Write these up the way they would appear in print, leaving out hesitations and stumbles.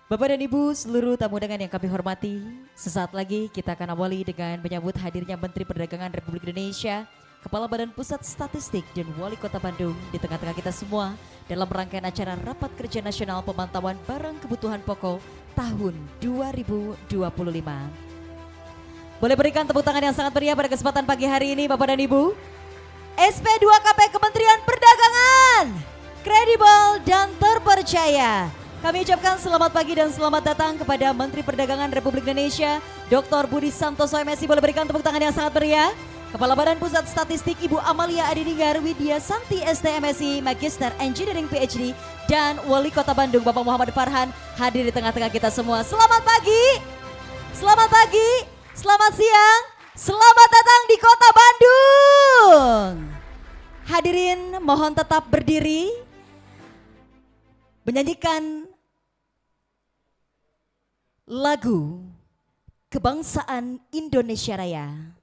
Bapak dan Ibu, seluruh tamu undangan yang kami hormati, sesaat lagi kita akan awali dengan menyambut hadirnya Menteri Perdagangan Republik Indonesia, Kepala Badan Pusat Statistik dan Wali Kota Bandung di tengah-tengah kita semua dalam rangkaian acara Rapat Kerja Nasional Pemantauan Barang Kebutuhan Pokok tahun 2025. Boleh berikan tepuk tangan yang sangat meriah pada kesempatan pagi hari ini Bapak dan Ibu. SP2KP Kementerian Perdagangan, kredibel dan terpercaya. Kami ucapkan selamat pagi dan selamat datang kepada Menteri Perdagangan Republik Indonesia, Dr. Budi Santoso MSI. Boleh berikan tepuk tangan yang sangat meriah. Kepala Badan Pusat Statistik Ibu Amalia Adininggar Widya Santi STMSI, Magister Engineering PhD, dan Wali Kota Bandung Bapak Muhammad Farhan hadir di tengah-tengah kita semua. Selamat pagi, selamat pagi, selamat siang, selamat datang di Kota Bandung. Hadirin mohon tetap berdiri, menyanyikan lagu Kebangsaan Indonesia Raya.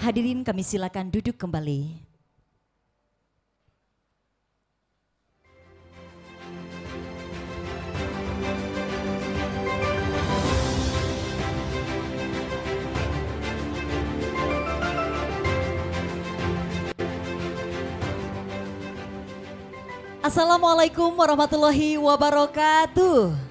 Hadirin kami silakan duduk kembali. Assalamualaikum warahmatullahi wabarakatuh.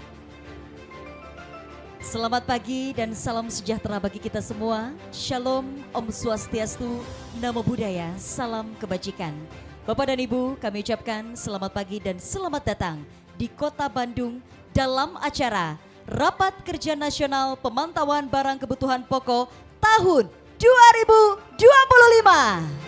Selamat pagi dan salam sejahtera bagi kita semua. Shalom, Om Swastiastu, Namo Buddhaya, salam kebajikan. Bapak dan Ibu, kami ucapkan selamat pagi dan selamat datang di Kota Bandung dalam acara Rapat Kerja Nasional Pemantauan Barang Kebutuhan Pokok tahun 2025.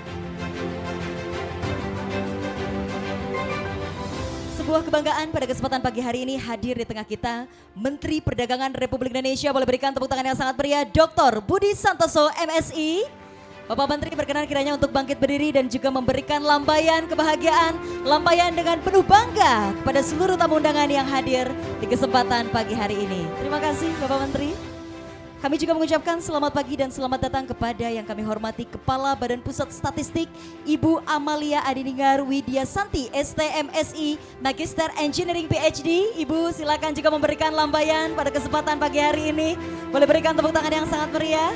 Sebuah kebanggaan pada kesempatan pagi hari ini hadir di tengah kita Menteri Perdagangan Republik Indonesia. Boleh berikan tepuk tangan yang sangat meriah, Dr. Budi Santoso MSI. Bapak Menteri berkenan kiranya untuk bangkit berdiri dan juga memberikan lambaian kebahagiaan, lambaian dengan penuh bangga kepada seluruh tamu undangan yang hadir di kesempatan pagi hari ini. Terima kasih Bapak Menteri. Kami juga mengucapkan selamat pagi dan selamat datang kepada yang kami hormati Kepala Badan Pusat Statistik Ibu Amalia Adininggar Widya Santi STMSI, Magister Engineering PhD. Ibu silakan juga memberikan lambaian pada kesempatan pagi hari ini. Boleh berikan tepuk tangan yang sangat meriah.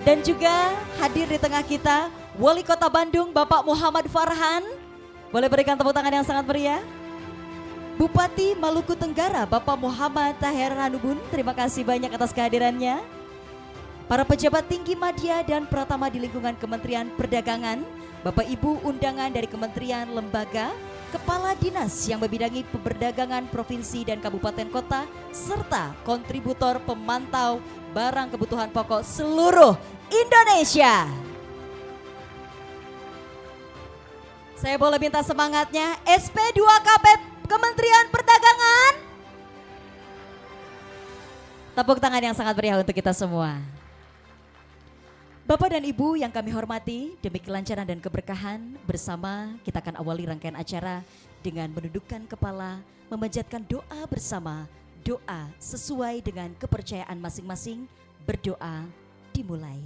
Dan juga hadir di tengah kita Wali Kota Bandung Bapak Muhammad Farhan. Boleh berikan tepuk tangan yang sangat meriah. Bupati Maluku Tenggara Bapak Muhammad Taher Hanubun, terima kasih banyak atas kehadirannya. Para pejabat tinggi media dan pratama di lingkungan Kementerian Perdagangan, Bapak Ibu undangan dari kementerian, lembaga, kepala dinas yang membidangi perdagangan provinsi dan kabupaten kota, serta kontributor pemantau barang kebutuhan pokok seluruh Indonesia. Saya boleh minta semangatnya SP2KP Kementerian Perdagangan. Tepuk tangan yang sangat meriah untuk kita semua. Bapak dan Ibu yang kami hormati, demi kelancaran dan keberkahan bersama kita akan awali rangkaian acara dengan menundukkan kepala, memanjatkan doa bersama. Doa sesuai dengan kepercayaan masing-masing, berdoa dimulai.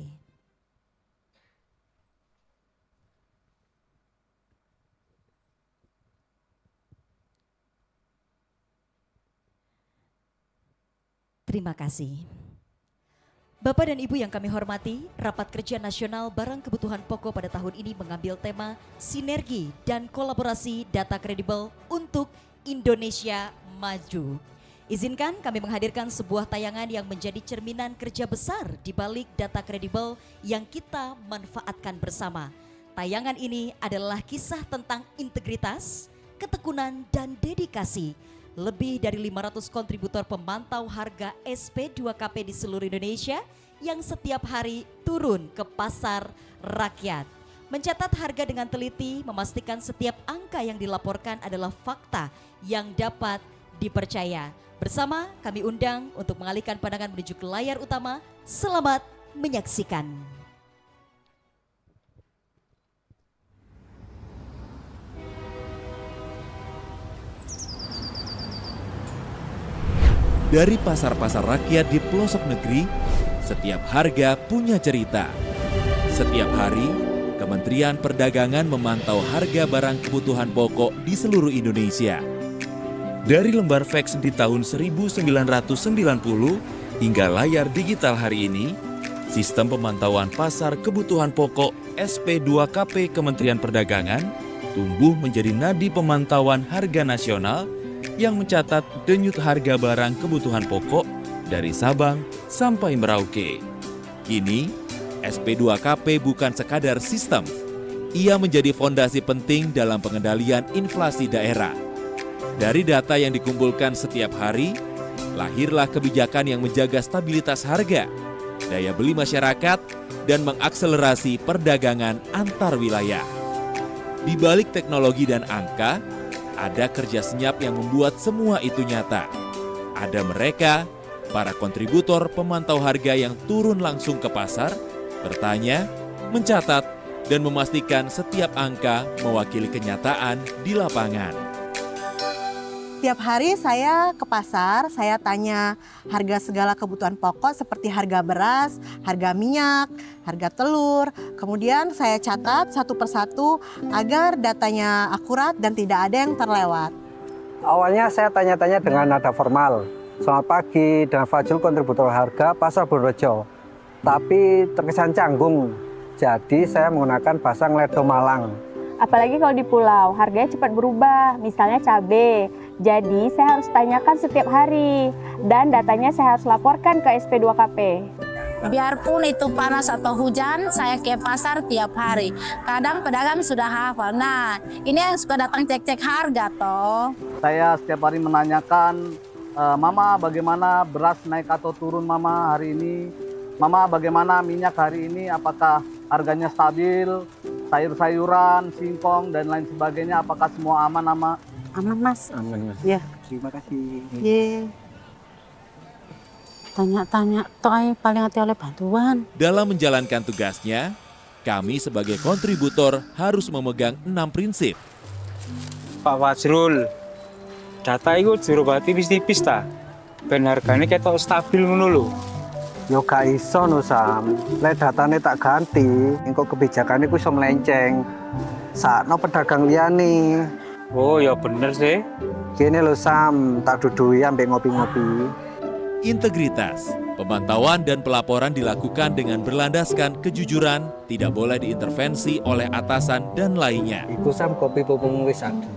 Terima kasih. Bapak dan Ibu yang kami hormati, Rapat Kerja Nasional Barang Kebutuhan Pokok pada tahun ini mengambil tema Sinergi dan Kolaborasi Data Kredibel untuk Indonesia Maju. Izinkan kami menghadirkan sebuah tayangan yang menjadi cerminan kerja besar di balik data kredibel yang kita manfaatkan bersama. Tayangan ini adalah kisah tentang integritas, ketekunan, dan dedikasi lebih dari 500 kontributor pemantau harga SP2KP di seluruh Indonesia yang setiap hari turun ke pasar rakyat. Mencatat harga dengan teliti, memastikan setiap angka yang dilaporkan adalah fakta yang dapat dipercaya. Bersama kami undang untuk mengalihkan pandangan menuju ke layar utama. Selamat menyaksikan. Dari pasar-pasar rakyat di pelosok negeri, setiap harga punya cerita. Setiap hari, Kementerian Perdagangan memantau harga barang kebutuhan pokok di seluruh Indonesia. Dari lembar fax di tahun 1990 hingga layar digital hari ini, sistem pemantauan pasar kebutuhan pokok SP2KP Kementerian Perdagangan tumbuh menjadi nadi pemantauan harga nasional yang mencatat denyut harga barang kebutuhan pokok dari Sabang sampai Merauke. Kini, SP2KP bukan sekadar sistem, ia menjadi fondasi penting dalam pengendalian inflasi daerah. Dari data yang dikumpulkan setiap hari, lahirlah kebijakan yang menjaga stabilitas harga, daya beli masyarakat, dan mengakselerasi perdagangan antar wilayah. Di balik teknologi dan angka, ada kerja senyap yang membuat semua itu nyata. Ada mereka, para kontributor pemantau harga yang turun langsung ke pasar, bertanya, mencatat, dan memastikan setiap angka mewakili kenyataan di lapangan. Tiap hari saya ke pasar, saya tanya harga segala kebutuhan pokok seperti harga beras, harga minyak, harga telur. Kemudian saya catat satu persatu agar datanya akurat dan tidak ada yang terlewat. Awalnya saya tanya-tanya dengan nada formal. Selamat pagi, dengan Fajrul kontributor harga Pasar Bondorejo. Tapi terkesan canggung, jadi saya menggunakan bahasa Ngeledo Malang. Apalagi kalau di pulau, harganya cepat berubah, misalnya cabai. Jadi saya harus tanyakan setiap hari dan datanya saya harus laporkan ke SP2KP. Biarpun itu panas atau hujan, saya ke pasar tiap hari. Kadang pedagang sudah hafal. Nah, ini yang suka datang cek-cek harga toh. Saya setiap hari menanyakan, Mama bagaimana beras naik atau turun Mama hari ini? Mama bagaimana minyak hari ini? Apakah harganya stabil? Sayur-sayuran, singkong, dan lain sebagainya, apakah semua aman, Mama? Aman, Mas. Aman, Mas. Ya. Terima kasih. Ye. Tanya-tanya, toh paling hati oleh bantuan. Dalam menjalankan tugasnya, kami sebagai kontributor harus memegang 6 prinsip. Pak Fajrul, data itu dirobati tipis ta. Ben hargane ketok stabil ngono lho. Yo gak iso no Sam, lek datane tak ganti, engko kebijakane ku iso melenceng. Sakno pedagang liyane. Oh ya bener sih. Kene lho Sam, tak dudui ambek ngopi-ngopi. Integritas, pemantauan dan pelaporan dilakukan dengan berlandaskan kejujuran, tidak boleh diintervensi oleh atasan dan lainnya. Iku Sam kopi popong wis ada.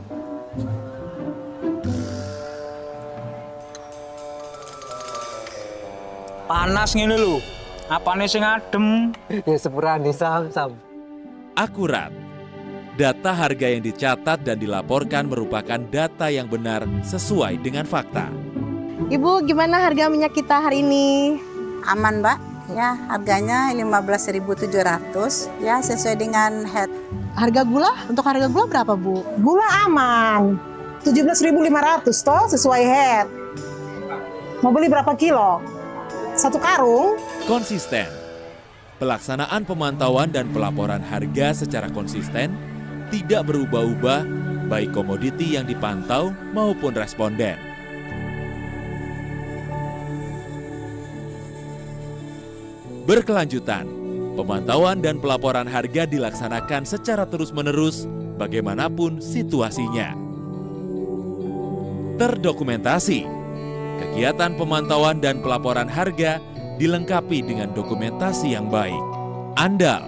Panas ngene lho. Apane sing adem? Ya sepurane Sam. Akurat. Data harga yang dicatat dan dilaporkan merupakan data yang benar sesuai dengan fakta. Ibu, gimana harga minyak kita hari ini? Aman, Mbak. Ya, harganya 15.700 ya sesuai dengan head Harga gula, untuk harga gula berapa Bu? Gula aman, 17.500 toh sesuai head. Mau beli berapa kilo? 1 karung? Konsisten. Pelaksanaan pemantauan dan pelaporan harga secara konsisten tidak berubah-ubah baik komoditi yang dipantau maupun responden. Berkelanjutan, pemantauan dan pelaporan harga dilaksanakan secara terus-menerus bagaimanapun situasinya. Terdokumentasi, kegiatan pemantauan dan pelaporan harga dilengkapi dengan dokumentasi yang baik. Andal,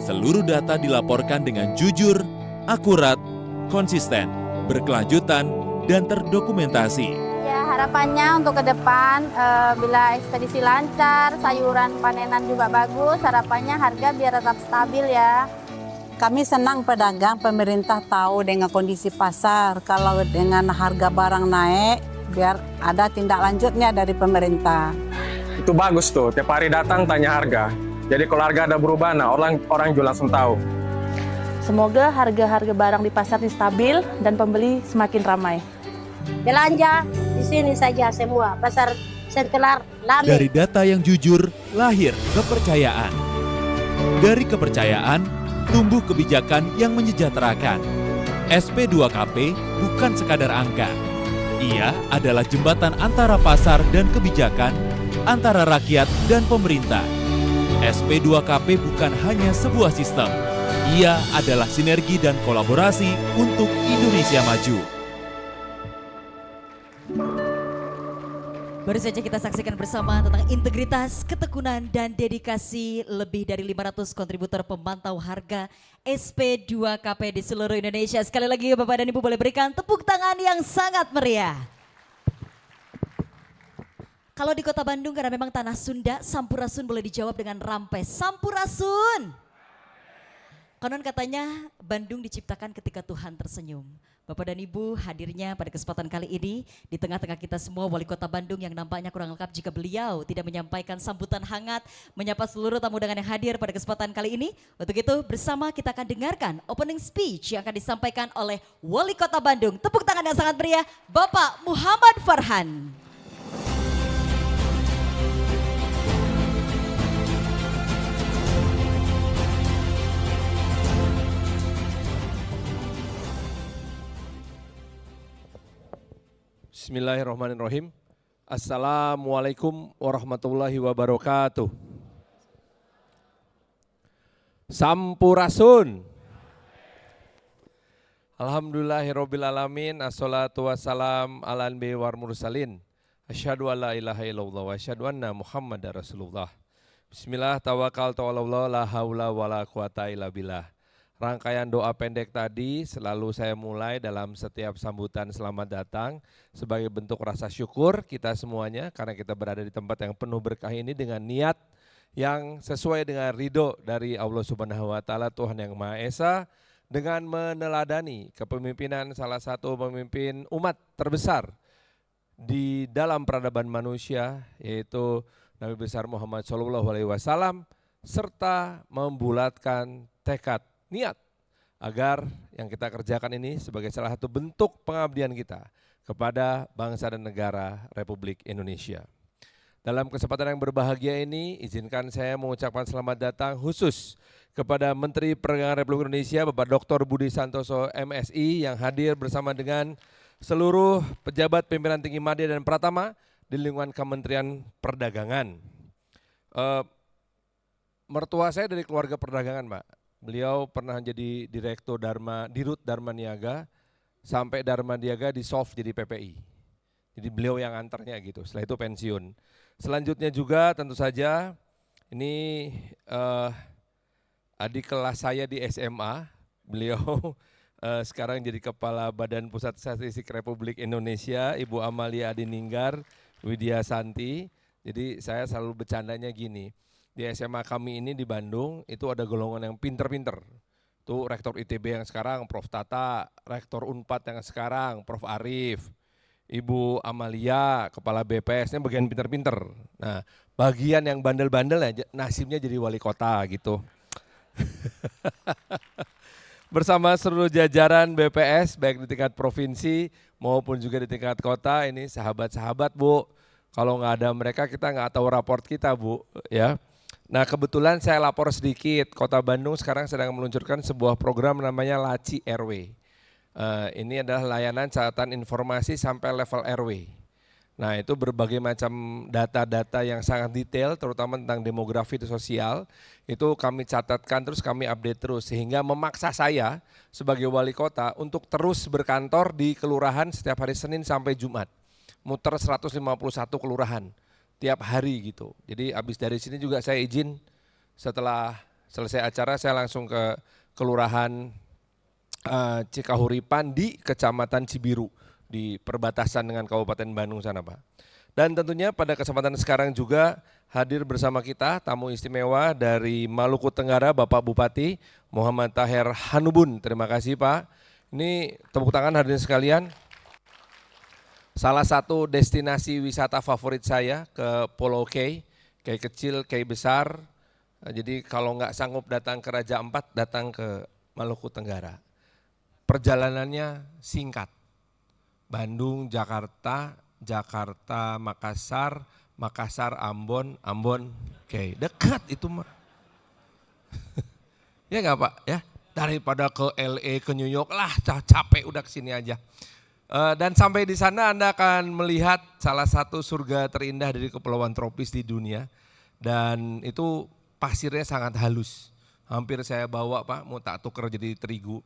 seluruh data dilaporkan dengan jujur, akurat, konsisten, berkelanjutan, dan terdokumentasi. Ya, harapannya untuk ke depan bila ekspedisi lancar, sayuran panenan juga bagus, harapannya harga biar tetap stabil ya. Kami senang pedagang, pemerintah tahu dengan kondisi pasar. Kalau dengan harga barang naik, biar ada tindak lanjutnya dari pemerintah. Itu bagus tuh, tiap hari datang tanya harga. Jadi kalau harga ada berubah, nah orang jual langsung tahu. Semoga harga-harga barang di pasar ini stabil dan pembeli semakin ramai. Belanja di sini saja semua, pasar Sentelar Lame. Dari data yang jujur, lahir kepercayaan. Dari kepercayaan, tumbuh kebijakan yang menyejahterakan. SP2KP bukan sekadar angka. Ia adalah jembatan antara pasar dan kebijakan, antara rakyat dan pemerintah. SP2KP bukan hanya sebuah sistem. Ia adalah sinergi dan kolaborasi untuk Indonesia maju. Baru saja kita saksikan bersama tentang integritas, ketekunan, dan dedikasi lebih dari 500 kontributor pemantau harga SP2KP di seluruh Indonesia. Sekali lagi Bapak dan Ibu boleh berikan tepuk tangan yang sangat meriah. Kalau di kota Bandung karena memang tanah Sunda, Sampurasun boleh dijawab dengan Rampes. Sampurasun. Konon katanya Bandung diciptakan ketika Tuhan tersenyum. Bapak dan Ibu hadirnya pada kesempatan kali ini di tengah-tengah kita semua Wali Kota Bandung yang nampaknya kurang lengkap jika beliau tidak menyampaikan sambutan hangat, menyapa seluruh tamu undangan yang hadir pada kesempatan kali ini. Untuk itu bersama kita akan dengarkan opening speech yang akan disampaikan oleh Wali Kota Bandung. Tepuk tangan yang sangat meriah Bapak Muhammad Farhan. Bismillahirrahmanirrahim. Assalamualaikum warahmatullahi wabarakatuh. Sampurasun. Alhamdulillahirrabbilalamin. Assalatu wassalam ala anbiya wal mursalin. Asyhadu an la ilaha illallah wa asyhadu anna Muhammadar Rasulullah. Bismillah tawakkaltu 'alallah la haula wala quwata illa billah. Rangkaian doa pendek tadi selalu saya mulai dalam setiap sambutan selamat datang sebagai bentuk rasa syukur kita semuanya karena kita berada di tempat yang penuh berkah ini dengan niat yang sesuai dengan ridho dari Allah Subhanahu wa taala Tuhan yang Maha Esa dengan meneladani kepemimpinan salah satu pemimpin umat terbesar di dalam peradaban manusia yaitu Nabi besar Muhammad SAW serta membulatkan tekad niat agar yang kita kerjakan ini sebagai salah satu bentuk pengabdian kita kepada bangsa dan negara Republik Indonesia. Dalam kesempatan yang berbahagia ini, izinkan saya mengucapkan selamat datang khusus kepada Menteri Perdagangan Republik Indonesia Bapak Dr. Budi Santoso MSI yang hadir bersama dengan seluruh pejabat pimpinan tinggi media dan pratama di lingkungan Kementerian Perdagangan. Mertua saya dari keluarga perdagangan, Pak. Beliau pernah jadi Dirut Dharma Niaga sampai Dharma Niaga di solve jadi PPI. Jadi beliau yang antarnya gitu, setelah itu pensiun. Selanjutnya juga tentu saja ini adik kelas saya di SMA, beliau sekarang jadi Kepala Badan Pusat Statistik Republik Indonesia, Ibu Amalia Adininggar Widya Santi. Jadi saya selalu bercandanya gini, di SMA kami ini di Bandung itu ada golongan yang pinter-pinter. Itu Rektor ITB yang sekarang Prof. Tata, Rektor Unpad yang sekarang Prof. Arif, Ibu Amalia, Kepala BPS-nya bagian pinter-pinter. Nah, bagian yang bandel-bandel ya nasibnya jadi wali kota gitu. bersama seluruh jajaran BPS baik di tingkat provinsi maupun juga di tingkat kota. Ini sahabat-sahabat Bu, kalau nggak ada mereka kita nggak tahu raport kita Bu ya. Nah kebetulan saya lapor sedikit, Kota Bandung sekarang sedang meluncurkan sebuah program namanya Laci RW. Ini adalah layanan catatan informasi sampai level RW. Nah itu berbagai macam data-data yang sangat detail terutama tentang demografi dan sosial itu kami catatkan terus kami update terus sehingga memaksa saya sebagai wali kota untuk terus berkantor di kelurahan setiap hari Senin sampai Jumat. Muter 151 kelurahan tiap hari gitu. Jadi habis dari sini juga saya izin setelah selesai acara saya langsung ke kelurahan Cikahuripan di Kecamatan Cibiru di perbatasan dengan Kabupaten Bandung sana Pak. Dan tentunya pada kesempatan sekarang juga hadir bersama kita tamu istimewa dari Maluku Tenggara Bapak Bupati Muhammad Taher Hanubun. Terima kasih Pak. Ini tepuk tangan hadirin sekalian. Salah satu destinasi wisata favorit saya ke Pulau Kei, Kei kecil, Kei besar. Jadi kalau nggak sanggup datang ke Raja Ampat, datang ke Maluku Tenggara. Perjalanannya singkat. Bandung, Jakarta, Jakarta, Makassar, Makassar, Ambon, Ambon, oke dekat itu mah. Ya nggak Pak ya, daripada ke LA, ke New York lah capek udah kesini aja. Dan sampai di sana Anda akan melihat salah satu surga terindah dari kepulauan tropis di dunia. Dan itu pasirnya sangat halus, hampir saya bawa Pak, mau tak tuker jadi terigu.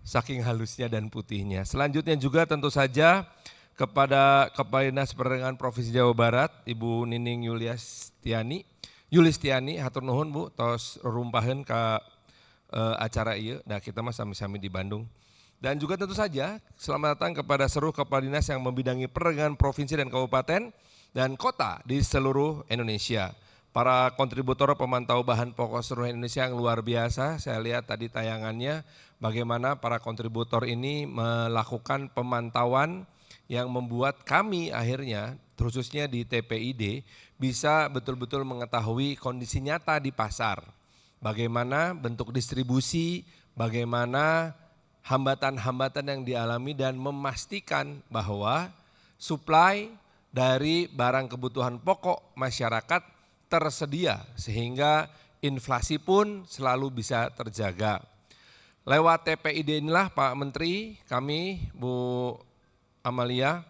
Saking halusnya dan putihnya. Selanjutnya juga tentu saja kepada Kepala Dinas Perdagangan Provinsi Jawa Barat, Ibu Nining Yulistiani, hatur nuhun Bu, tos rumpaheun ke acara ieu. Nah kita mah sami-sami di Bandung. Dan juga tentu saja selamat datang kepada seluruh Kepala Dinas yang membidangi perdagangan provinsi dan kabupaten dan kota di seluruh Indonesia. Para kontributor pemantau bahan pokok seluruh Indonesia yang luar biasa, saya lihat tadi tayangannya bagaimana para kontributor ini melakukan pemantauan yang membuat kami akhirnya, khususnya di TPID, bisa betul-betul mengetahui kondisi nyata di pasar. Bagaimana bentuk distribusi, bagaimana hambatan-hambatan yang dialami dan memastikan bahwa supply dari barang kebutuhan pokok masyarakat tersedia sehingga inflasi pun selalu bisa terjaga. Lewat TPID inilah Pak Menteri, kami Bu Amalia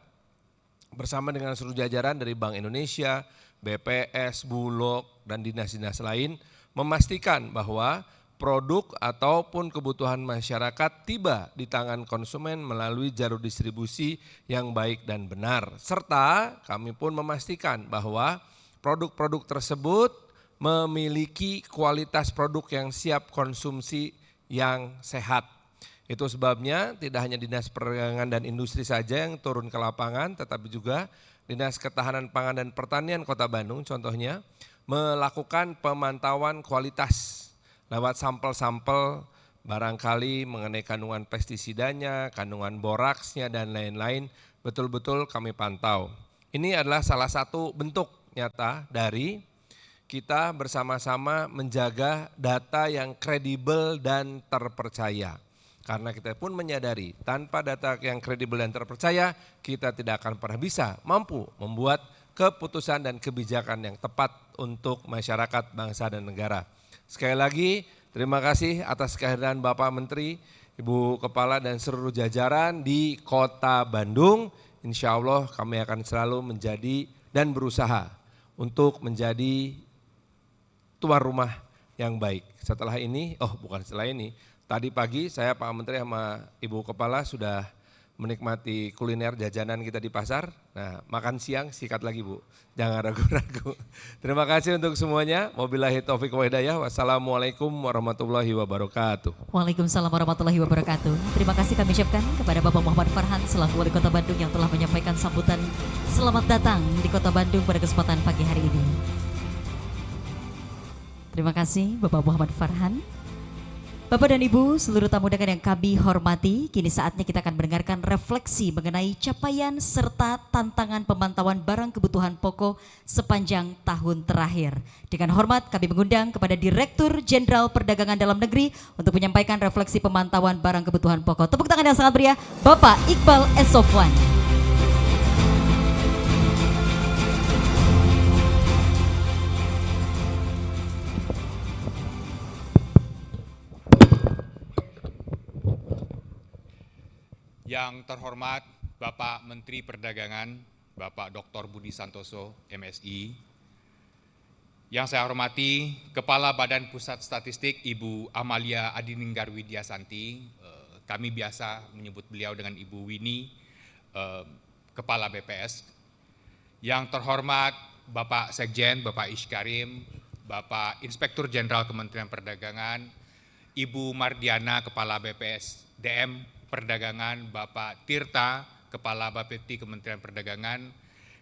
bersama dengan seluruh jajaran dari Bank Indonesia, BPS, Bulog dan dinas-dinas lain memastikan bahwa produk ataupun kebutuhan masyarakat tiba di tangan konsumen melalui jalur distribusi yang baik dan benar. Serta kami pun memastikan bahwa produk-produk tersebut memiliki kualitas produk yang siap konsumsi yang sehat. Itu sebabnya tidak hanya Dinas Perdagangan dan Industri saja yang turun ke lapangan, tetapi juga Dinas Ketahanan Pangan dan Pertanian Kota Bandung contohnya melakukan pemantauan kualitas lewat sampel-sampel barangkali mengenai kandungan pestisidanya, kandungan boraksnya dan lain-lain betul-betul kami pantau. Ini adalah salah satu bentuk nyata dari kita bersama-sama menjaga data yang kredibel dan terpercaya. Karena kita pun menyadari tanpa data yang kredibel dan terpercaya kita tidak akan pernah bisa mampu membuat keputusan dan kebijakan yang tepat untuk masyarakat, bangsa dan negara. Sekali lagi terima kasih atas kehadiran Bapak Menteri, Ibu Kepala dan seluruh jajaran di Kota Bandung. Insya Allah kami akan selalu menjadi dan berusaha untuk menjadi tuan rumah yang baik. Setelah ini, tadi pagi saya Pak Menteri sama Ibu Kepala sudah menikmati kuliner jajanan kita di pasar. Nah, makan siang sikat lagi Bu, jangan ragu-ragu. Terima kasih untuk semuanya. Wabillahi taufiq wa hidayah. Wassalamualaikum warahmatullahi wabarakatuh. Waalaikumsalam warahmatullahi wabarakatuh. Terima kasih kami ucapkan kepada Bapak Muhammad Farhan selaku Wali Kota Bandung yang telah menyampaikan sambutan selamat datang di Kota Bandung pada kesempatan pagi hari ini. Terima kasih Bapak Muhammad Farhan. Bapak dan Ibu, seluruh tamu undangan yang kami hormati, kini saatnya kita akan mendengarkan refleksi mengenai capaian serta tantangan pemantauan barang kebutuhan pokok sepanjang tahun terakhir. Dengan hormat kami mengundang kepada Direktur Jenderal Perdagangan Dalam Negeri untuk menyampaikan refleksi pemantauan barang kebutuhan pokok. Tepuk tangan yang sangat meriah, Bapak Iqbal S. Sofwan. Yang terhormat Bapak Menteri Perdagangan, Bapak Dr. Budi Santoso, MSI. Yang saya hormati Kepala Badan Pusat Statistik Ibu Amalia Adininggar Widiasanti, kami biasa menyebut beliau dengan Ibu Winnie, Kepala BPS. Yang terhormat Bapak Sekjen, Bapak Ishkarim, Bapak Inspektur Jenderal Kementerian Perdagangan, Ibu Mardiana, Kepala BPS DM Perdagangan, Bapak Tirta, Kepala Bapepti Kementerian Perdagangan,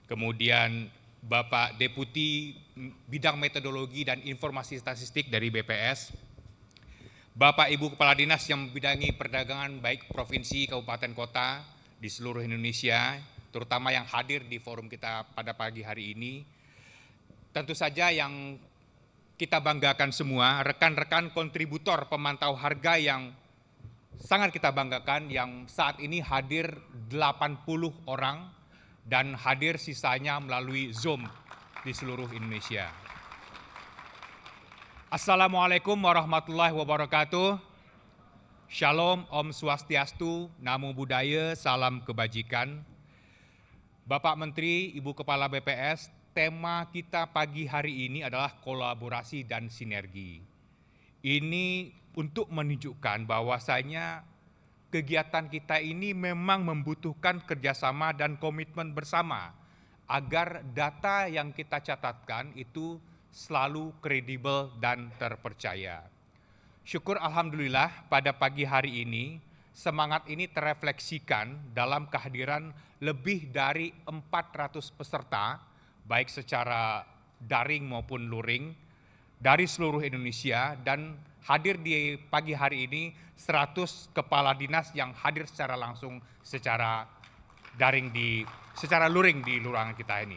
kemudian Bapak Deputi Bidang Metodologi dan Informasi Statistik dari BPS, Bapak Ibu Kepala Dinas yang membidangi perdagangan baik provinsi, kabupaten, kota di seluruh Indonesia, terutama yang hadir di forum kita pada pagi hari ini. Tentu saja yang kita banggakan semua, rekan-rekan kontributor pemantau harga yang sangat kita banggakan yang saat ini hadir 80 orang dan hadir sisanya melalui Zoom di seluruh Indonesia. Assalamualaikum warahmatullahi wabarakatuh. Shalom, Om Swastiastu, Namo Buddhaya, salam kebajikan. Bapak Menteri, Ibu Kepala BPS, tema kita pagi hari ini adalah kolaborasi dan sinergi. Ini untuk menunjukkan bahwasanya kegiatan kita ini memang membutuhkan kerjasama dan komitmen bersama agar data yang kita catatkan itu selalu kredibel dan terpercaya. Syukur alhamdulillah pada pagi hari ini semangat ini terefleksikan dalam kehadiran lebih dari 400 peserta baik secara daring maupun luring dari seluruh Indonesia dan hadir di pagi hari ini 100 kepala dinas yang hadir secara langsung secara daring secara luring di ruangan kita ini.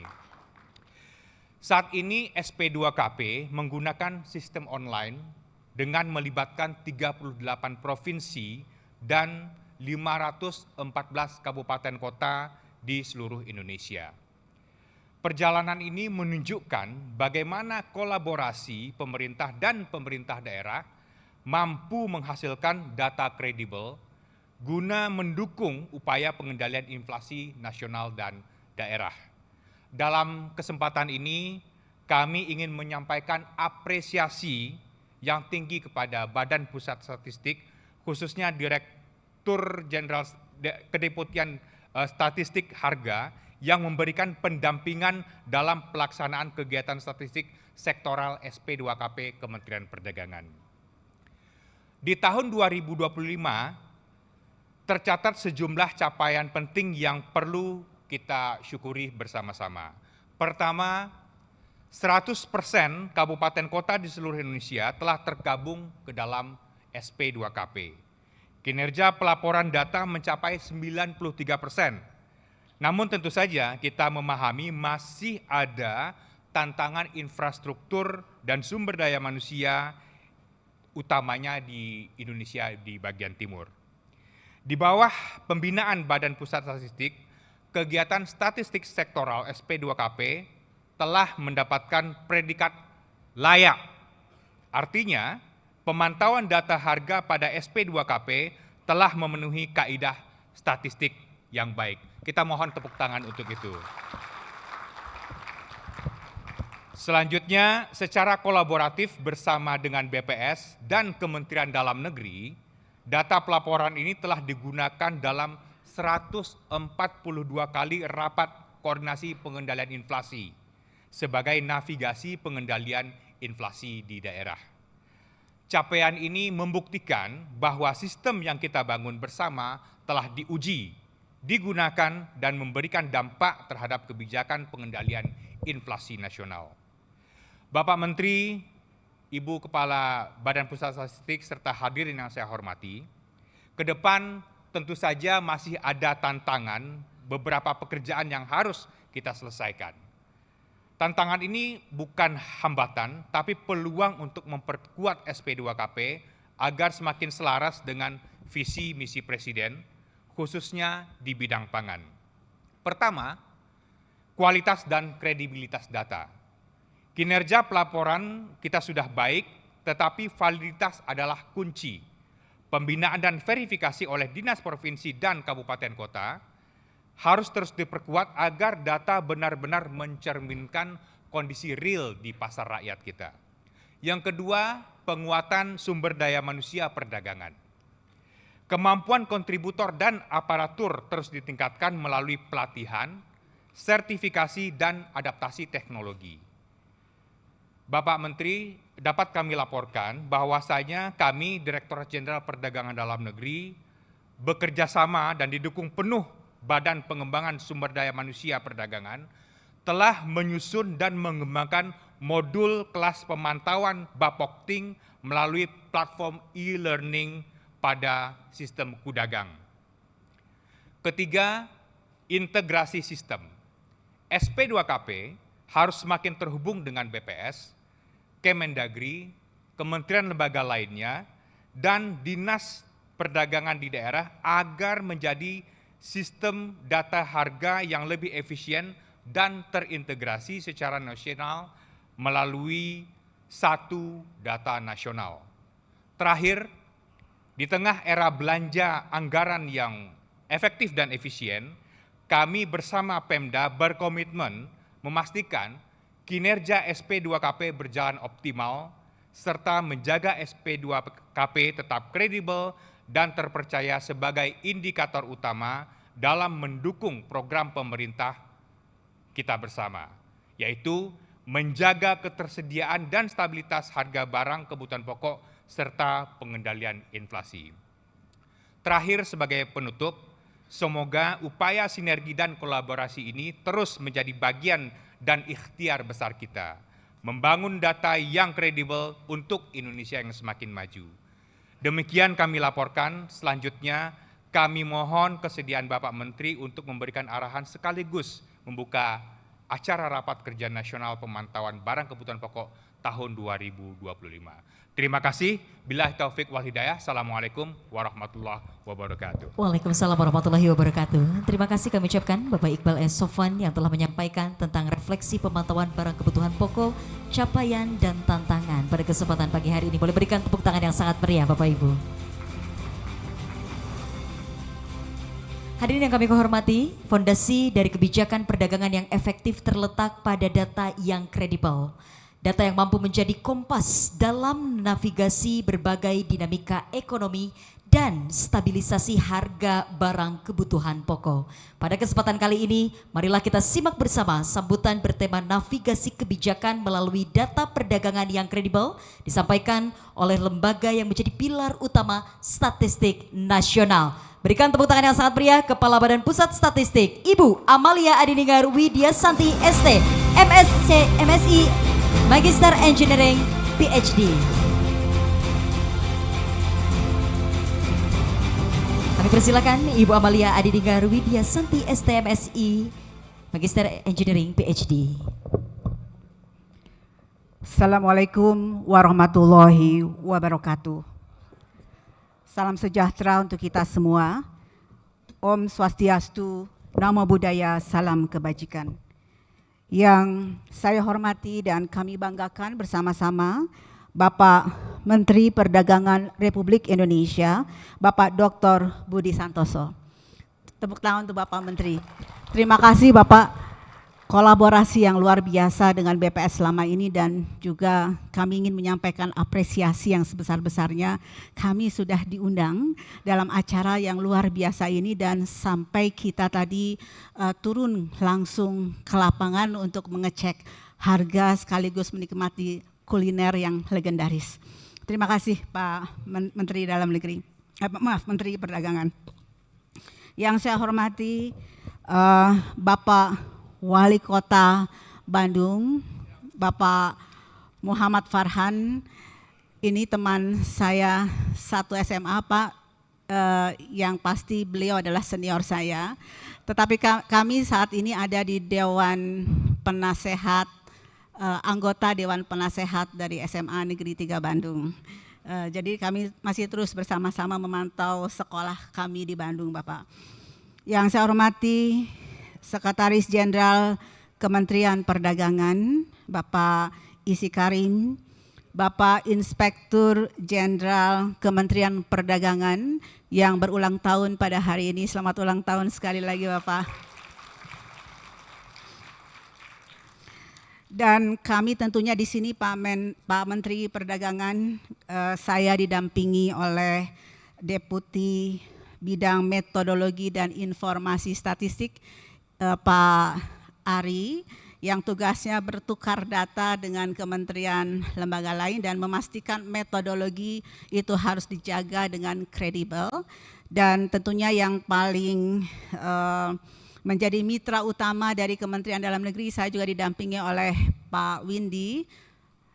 Saat ini SP2KP menggunakan sistem online dengan melibatkan 38 provinsi dan 514 kabupaten kota di seluruh Indonesia. Perjalanan ini menunjukkan bagaimana kolaborasi pemerintah dan pemerintah daerah mampu menghasilkan data kredibel guna mendukung upaya pengendalian inflasi nasional dan daerah. Dalam kesempatan ini, kami ingin menyampaikan apresiasi yang tinggi kepada Badan Pusat Statistik, khususnya Direktur Jenderal Kedeputian Statistik Harga, yang memberikan pendampingan dalam pelaksanaan kegiatan statistik sektoral SP2KP Kementerian Perdagangan. Di tahun 2025, tercatat sejumlah capaian penting yang perlu kita syukuri bersama-sama. Pertama, 100% kabupaten kota di seluruh Indonesia telah tergabung ke dalam SP2KP. Kinerja pelaporan data mencapai 93%. Namun tentu saja kita memahami masih ada tantangan infrastruktur dan sumber daya manusia utamanya di Indonesia di bagian timur. Di bawah pembinaan Badan Pusat Statistik, kegiatan statistik sektoral SP2KP telah mendapatkan predikat layak. Artinya, pemantauan data harga pada SP2KP telah memenuhi kaidah statistik yang baik. Kita mohon tepuk tangan untuk itu. Selanjutnya, secara kolaboratif bersama dengan BPS dan Kementerian Dalam Negeri, data pelaporan ini telah digunakan dalam 142 kali rapat koordinasi pengendalian inflasi sebagai navigasi pengendalian inflasi di daerah. Capaian ini membuktikan bahwa sistem yang kita bangun bersama telah diuji, digunakan dan memberikan dampak terhadap kebijakan pengendalian inflasi nasional. Bapak Menteri, Ibu Kepala Badan Pusat Statistik, serta hadirin yang saya hormati, ke depan tentu saja masih ada tantangan, beberapa pekerjaan yang harus kita selesaikan. Tantangan ini bukan hambatan, tapi peluang untuk memperkuat SP2KP agar semakin selaras dengan visi misi Presiden, khususnya di bidang pangan. Pertama, kualitas dan kredibilitas data. Kinerja pelaporan kita sudah baik, tetapi validitas adalah kunci. Pembinaan dan verifikasi oleh dinas provinsi dan kabupaten kota harus terus diperkuat agar data benar-benar mencerminkan kondisi real di pasar rakyat kita. Yang kedua, penguatan sumber daya manusia perdagangan. Kemampuan kontributor dan aparatur terus ditingkatkan melalui pelatihan, sertifikasi, dan adaptasi teknologi. Bapak Menteri, dapat kami laporkan bahwasanya kami, Direktorat Jenderal Perdagangan Dalam Negeri, bekerja sama dan didukung penuh Badan Pengembangan Sumber Daya Manusia Perdagangan, telah menyusun dan mengembangkan modul kelas pemantauan Bapokting melalui platform e-learning pada sistem Kudagang. Ketiga, integrasi sistem. SP2KP harus semakin terhubung dengan BPS, Kemendagri, kementerian lembaga lainnya, dan dinas perdagangan di daerah agar menjadi sistem data harga yang lebih efisien dan terintegrasi secara nasional melalui satu data nasional. Terakhir, di tengah era belanja anggaran yang efektif dan efisien, kami bersama Pemda berkomitmen memastikan kinerja SP2KP berjalan optimal, serta menjaga SP2KP tetap kredibel dan terpercaya sebagai indikator utama dalam mendukung program pemerintah kita bersama, yaitu menjaga ketersediaan dan stabilitas harga barang kebutuhan pokok serta pengendalian inflasi. Terakhir, sebagai penutup, semoga upaya sinergi dan kolaborasi ini terus menjadi bagian dan ikhtiar besar kita, membangun data yang kredibel untuk Indonesia yang semakin maju. Demikian kami laporkan. Selanjutnya kami mohon kesediaan Bapak Menteri untuk memberikan arahan sekaligus membuka acara rapat kerja nasional pemantauan barang kebutuhan pokok tahun 2025. Terima kasih. Billahi taufik wal hidayah. Assalamualaikum warahmatullahi wabarakatuh. Waalaikumsalam warahmatullahi wabarakatuh. Terima kasih kami ucapkan Bapak Iqbal S. Sofwan yang telah menyampaikan tentang refleksi pemantauan barang kebutuhan pokok, capaian dan tantangan pada kesempatan pagi hari ini. Boleh berikan tepuk tangan yang sangat meriah Bapak Ibu. Hadirin yang kami hormati, fondasi dari kebijakan perdagangan yang efektif terletak pada data yang kredibel. Data yang mampu menjadi kompas dalam navigasi berbagai dinamika ekonomi dan stabilisasi harga barang kebutuhan pokok. Pada kesempatan kali ini, marilah kita simak bersama sambutan bertema navigasi kebijakan melalui data perdagangan yang kredibel disampaikan oleh lembaga yang menjadi pilar utama statistik nasional. Berikan tepuk tangan yang sangat meriah Kepala Badan Pusat Statistik, Ibu Amalia Adininggar Widyasanti ST, MSc, MSI, Magister Engineering, PhD. Kami persilakan Ibu Amalia Adininggar Widyasanti ST, MSI, Magister Engineering, PhD. Assalamualaikum warahmatullahi wabarakatuh. Salam sejahtera untuk kita semua. Om Swastiastu, Namo Buddhaya, salam kebajikan. Yang saya hormati dan kami banggakan bersama-sama Bapak Menteri Perdagangan Republik Indonesia, Bapak Dr. Budi Santoso. Tepuk tangan untuk Bapak Menteri. Terima kasih Bapak, kolaborasi yang luar biasa dengan BPS selama ini, dan juga kami ingin menyampaikan apresiasi yang sebesar-besarnya. Kami sudah diundang dalam acara yang luar biasa ini dan sampai kita tadi turun langsung ke lapangan untuk mengecek harga sekaligus menikmati kuliner yang legendaris. Terima kasih Pak Menteri Dalam Negeri, Menteri Perdagangan. Yang saya hormati Bapak Wali Kota Bandung, Bapak Muhammad Farhan, ini teman saya satu SMA Pak, yang pasti beliau adalah senior saya. Tetapi kami saat ini ada di Dewan Penasehat, anggota Dewan Penasehat dari SMA Negeri 3 Bandung. Jadi kami masih terus bersama-sama memantau sekolah kami di Bandung, Bapak. Yang saya hormati Sekretaris Jenderal Kementerian Perdagangan, Bapak Isi Karim, Bapak Inspektur Jenderal Kementerian Perdagangan yang berulang tahun pada hari ini. Selamat ulang tahun sekali lagi, Bapak. Dan kami tentunya di sini Pak Menteri Perdagangan, saya didampingi oleh Deputi Bidang Metodologi dan Informasi Statistik Pak Ari, yang tugasnya bertukar data dengan kementerian lembaga lain dan memastikan metodologi itu harus dijaga dengan kredibel. Dan tentunya yang paling menjadi mitra utama dari Kementerian Dalam Negeri, saya juga didampingi oleh Pak Windy.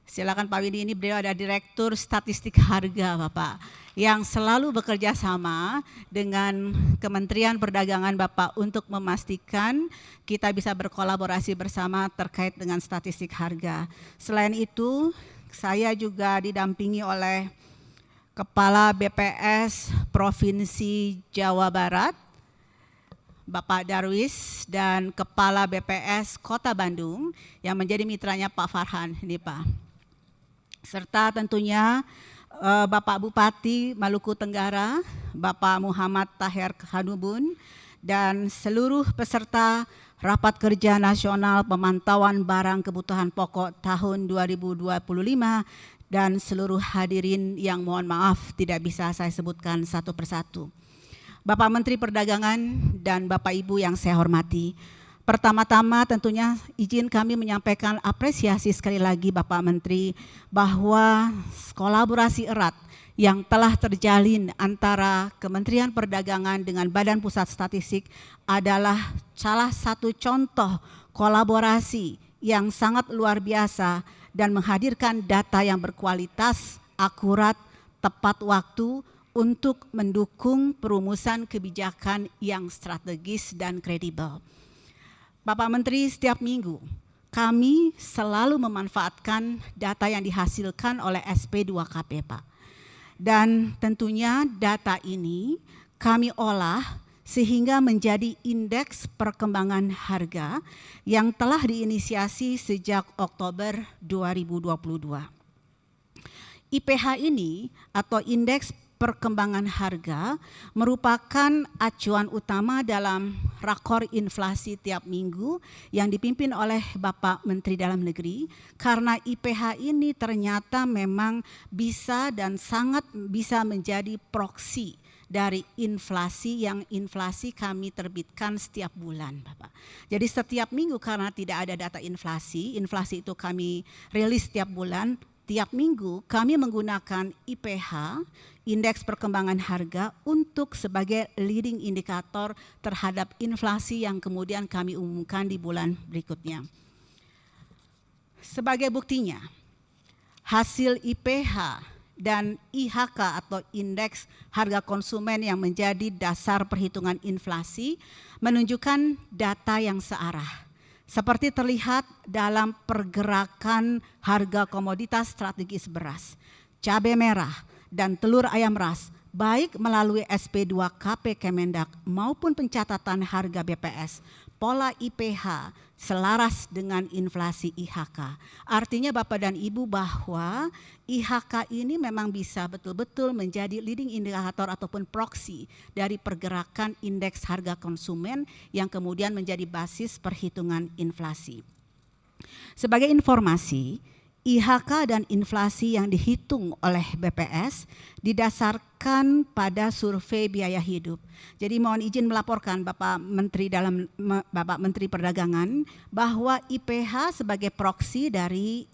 Silakan Pak Windy, ini beliau ada Direktur Statistik Harga Bapak, yang selalu bekerja sama dengan Kementerian Perdagangan Bapak untuk memastikan kita bisa berkolaborasi bersama terkait dengan statistik harga. Selain itu, saya juga didampingi oleh Kepala BPS Provinsi Jawa Barat, Bapak Darwis, dan Kepala BPS Kota Bandung yang menjadi mitranya Pak Farhan ini Pak. Serta tentunya Bapak Bupati Maluku Tenggara, Bapak Muhammad Tahir Hanubun, dan seluruh peserta Rapat Kerja Nasional Pemantauan Barang Kebutuhan Pokok tahun 2025 dan seluruh hadirin yang mohon maaf tidak bisa saya sebutkan satu persatu. Bapak Menteri Perdagangan dan Bapak Ibu yang saya hormati, pertama-tama tentunya izin kami menyampaikan apresiasi sekali lagi Bapak Menteri bahwa kolaborasi erat yang telah terjalin antara Kementerian Perdagangan dengan Badan Pusat Statistik adalah salah satu contoh kolaborasi yang sangat luar biasa dan menghadirkan data yang berkualitas, akurat, tepat waktu, untuk mendukung perumusan kebijakan yang strategis dan kredibel. Bapak Menteri, setiap minggu kami selalu memanfaatkan data yang dihasilkan oleh SP2KP Pak. Dan tentunya data ini kami olah sehingga menjadi indeks perkembangan harga yang telah diinisiasi sejak Oktober 2022. IPH ini atau indeks perkembangan harga merupakan acuan utama dalam rakor inflasi tiap minggu yang dipimpin oleh Bapak Menteri Dalam Negeri, karena IPH ini ternyata memang bisa dan sangat bisa menjadi proksi dari inflasi yang inflasi kami terbitkan setiap bulan Bapak. Jadi setiap minggu karena tidak ada data inflasi itu kami rilis setiap bulan. Tiap minggu kami menggunakan IPH, indeks perkembangan harga, untuk sebagai leading indikator terhadap inflasi yang kemudian kami umumkan di bulan berikutnya. Sebagai buktinya, hasil IPH dan IHK atau indeks harga konsumen yang menjadi dasar perhitungan inflasi menunjukkan data yang searah. Seperti terlihat dalam pergerakan harga komoditas strategis beras, cabai merah, dan telur ayam ras, baik melalui SP2KP Kemendak maupun pencatatan harga BPS, pola IPH selaras dengan inflasi IHK. Artinya Bapak dan Ibu bahwa IHK ini memang bisa betul-betul menjadi leading indikator ataupun proksi dari pergerakan indeks harga konsumen yang kemudian menjadi basis perhitungan inflasi. Sebagai informasi, IHK dan inflasi yang dihitung oleh BPS didasarkan pada survei biaya hidup. Jadi mohon izin melaporkan Bapak Menteri Perdagangan bahwa IPH sebagai proksi dari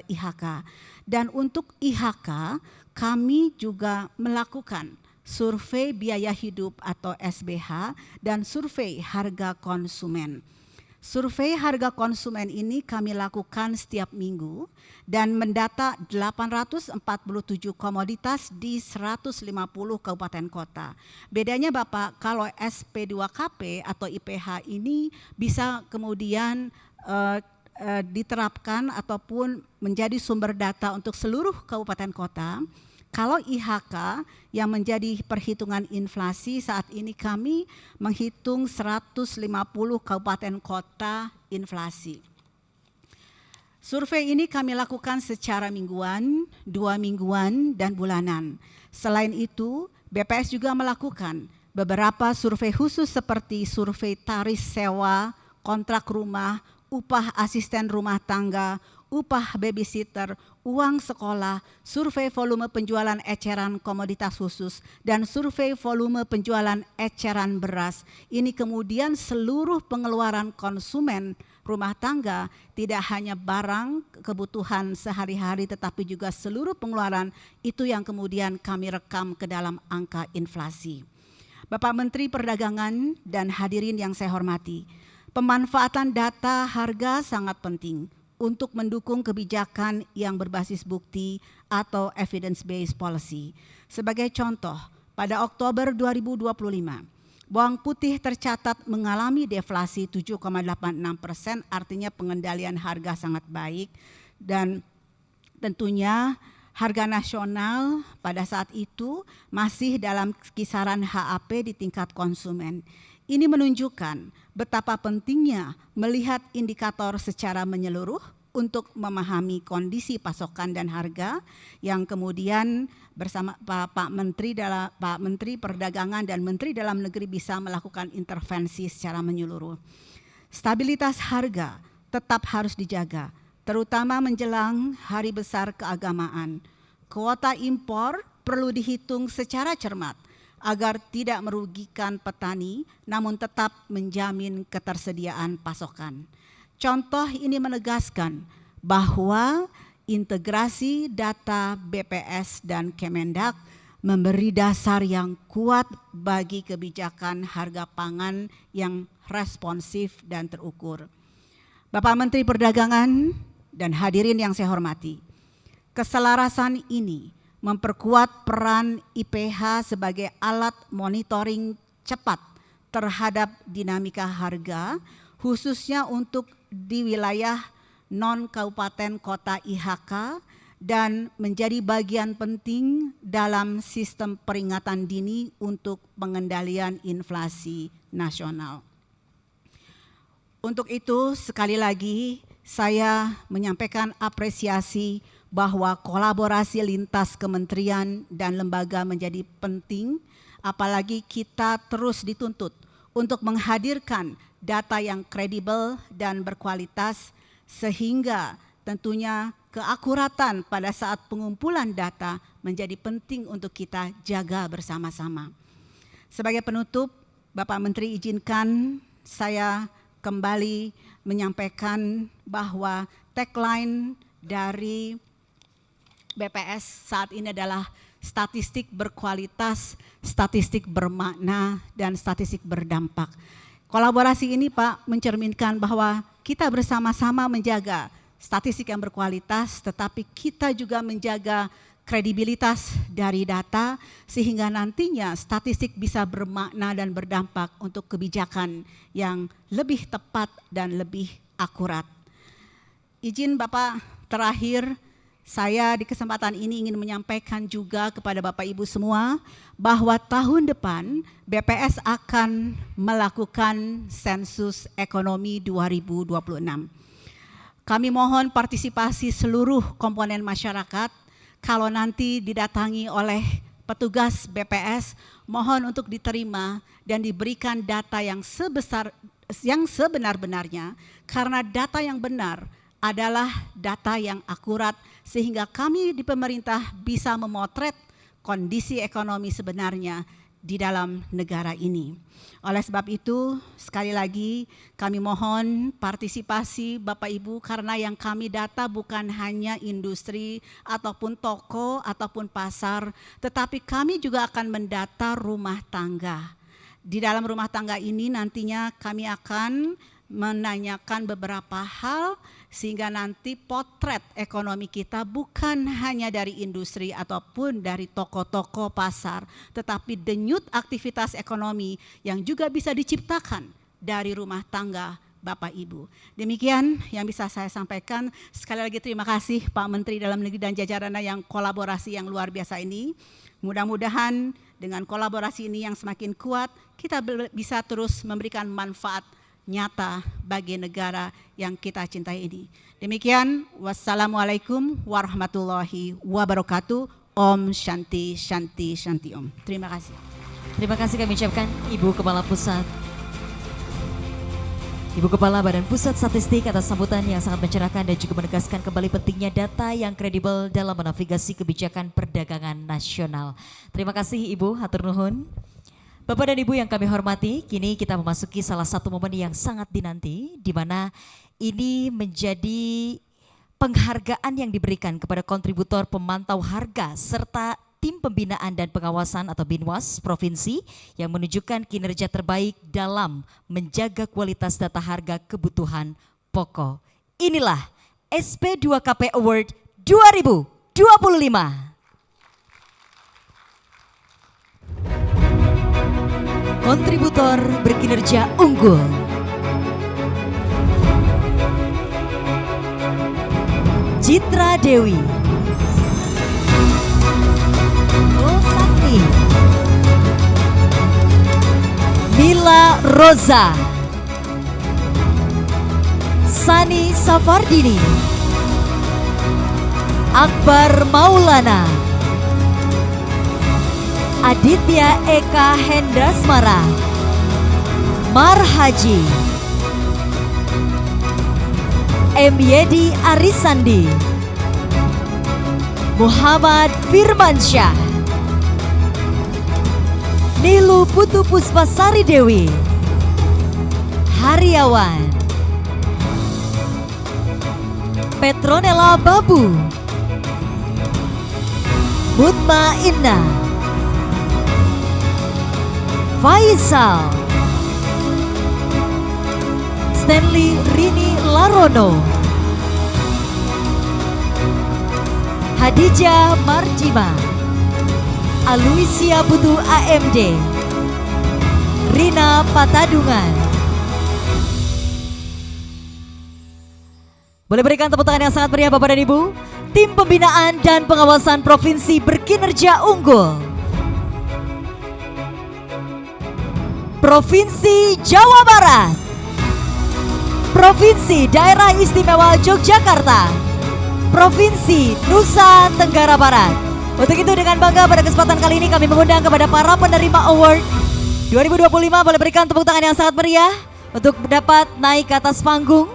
IHK. Dan untuk IHK kami juga melakukan survei biaya hidup atau SBH dan survei harga konsumen. Survei harga konsumen ini kami lakukan setiap minggu dan mendata 847 komoditas di 150 kabupaten kota. Bedanya Bapak, kalau SP2KP atau IPH ini bisa kemudian diterapkan ataupun menjadi sumber data untuk seluruh kabupaten kota. Kalau IHK yang menjadi perhitungan inflasi, saat ini kami menghitung 150 kabupaten kota inflasi. Survei ini kami lakukan secara mingguan, 2 mingguan, dan bulanan. Selain itu, BPS juga melakukan beberapa survei khusus seperti survei tarif sewa, kontrak rumah, upah asisten rumah tangga, upah babysitter, uang sekolah, survei volume penjualan eceran komoditas khusus, dan survei volume penjualan eceran beras. Ini kemudian seluruh pengeluaran konsumen rumah tangga, tidak hanya barang kebutuhan sehari-hari tetapi juga seluruh pengeluaran itu yang kemudian kami rekam ke dalam angka inflasi. Bapak Menteri Perdagangan dan hadirin yang saya hormati, pemanfaatan data harga sangat penting untuk mendukung kebijakan yang berbasis bukti atau evidence-based policy. Sebagai contoh, pada Oktober 2025, bawang putih tercatat mengalami deflasi 7,86%, artinya pengendalian harga sangat baik, dan tentunya harga nasional pada saat itu masih dalam kisaran HAP di tingkat konsumen. Ini menunjukkan betapa pentingnya melihat indikator secara menyeluruh untuk memahami kondisi pasokan dan harga yang kemudian bersama Pak Menteri Perdagangan dan Menteri Dalam Negeri bisa melakukan intervensi secara menyeluruh. Stabilitas harga tetap harus dijaga, terutama menjelang hari besar keagamaan. Kuota impor perlu dihitung secara cermat agar tidak merugikan petani, namun tetap menjamin ketersediaan pasokan. Contoh ini menegaskan bahwa integrasi data BPS dan Kemendak memberi dasar yang kuat bagi kebijakan harga pangan yang responsif dan terukur. Bapak Menteri Perdagangan dan hadirin yang saya hormati, keselarasan ini memperkuat peran IPH sebagai alat monitoring cepat terhadap dinamika harga, khususnya untuk di wilayah non-kabupaten kota IHK, dan menjadi bagian penting dalam sistem peringatan dini untuk pengendalian inflasi nasional. Untuk itu, sekali lagi saya menyampaikan apresiasi bahwa kolaborasi lintas kementerian dan lembaga menjadi penting, apalagi kita terus dituntut untuk menghadirkan data yang kredibel dan berkualitas, sehingga tentunya keakuratan pada saat pengumpulan data menjadi penting untuk kita jaga bersama-sama. Sebagai penutup, Bapak Menteri izinkan saya kembali menyampaikan bahwa tagline dari BPS saat ini adalah statistik berkualitas, statistik bermakna, dan statistik berdampak. Kolaborasi ini Pak mencerminkan bahwa kita bersama-sama menjaga statistik yang berkualitas, tetapi kita juga menjaga kredibilitas dari data sehingga nantinya statistik bisa bermakna dan berdampak untuk kebijakan yang lebih tepat dan lebih akurat. Izin Bapak terakhir, saya di kesempatan ini ingin menyampaikan juga kepada Bapak Ibu semua bahwa tahun depan BPS akan melakukan sensus ekonomi 2026. Kami mohon partisipasi seluruh komponen masyarakat. Kalau nanti didatangi oleh petugas BPS, mohon untuk diterima dan diberikan data yang sebenar-benarnya, karena data yang benar adalah data yang akurat sehingga kami di pemerintah bisa memotret kondisi ekonomi sebenarnya di dalam negara ini. Oleh sebab itu, sekali lagi kami mohon partisipasi Bapak Ibu, karena yang kami data bukan hanya industri ataupun toko ataupun pasar, tetapi kami juga akan mendata rumah tangga. Di dalam rumah tangga ini nantinya kami akan menanyakan beberapa hal sehingga nanti potret ekonomi kita bukan hanya dari industri ataupun dari toko-toko pasar, tetapi denyut aktivitas ekonomi yang juga bisa diciptakan dari rumah tangga Bapak Ibu. Demikian yang bisa saya sampaikan. Sekali lagi terima kasih Pak Menteri Dalam Negeri dan jajarannya yang kolaborasi yang luar biasa ini. Mudah-mudahan dengan kolaborasi ini yang semakin kuat, kita bisa terus memberikan manfaat nyata bagi negara yang kita cintai ini. Demikian, wassalamualaikum warahmatullahi wabarakatuh. Om Shanti Shanti Shanti Om. Terima kasih. Terima kasih kami ucapkan Ibu Kepala Pusat, Ibu Kepala Badan Pusat Statistik atas sambutan yang sangat mencerahkan dan juga menegaskan kembali pentingnya data yang kredibel dalam menavigasi kebijakan perdagangan nasional. Terima kasih Ibu, hatur nuhun. Bapak dan Ibu yang kami hormati, kini kita memasuki salah satu momen yang sangat dinanti, di mana ini menjadi penghargaan yang diberikan kepada kontributor pemantau harga serta tim pembinaan dan pengawasan atau Binwas Provinsi yang menunjukkan kinerja terbaik dalam menjaga kualitas data harga kebutuhan pokok. Inilah SP2KP Award 2025. Kontributor berkinerja unggul. Citra Dewi, Sakti, Mila Roza, Sani Safardini, Akbar Maulana, Aditya Eka Hendrasmara, Marhaji, Yedi Arisandi, Muhammad Firmansyah, Nilu Putu Puspasari Dewi, Hariawan, Petronella Babu, Mutma Indah, Faisal, Stanley Rini Larono, Hadijah Marjima, Aluisia Putu AMD, Rina Patadungan. Boleh berikan tepuk tangan yang sangat meriah Bapak dan Ibu. Tim Pembinaan dan Pengawasan Provinsi berkinerja unggul. Provinsi Jawa Barat, Provinsi Daerah Istimewa Yogyakarta, Provinsi Nusa Tenggara Barat. Untuk itu dengan bangga pada kesempatan kali ini kami mengundang kepada para penerima award 2025. Boleh berikan tepuk tangan yang sangat meriah untuk dapat naik ke atas panggung.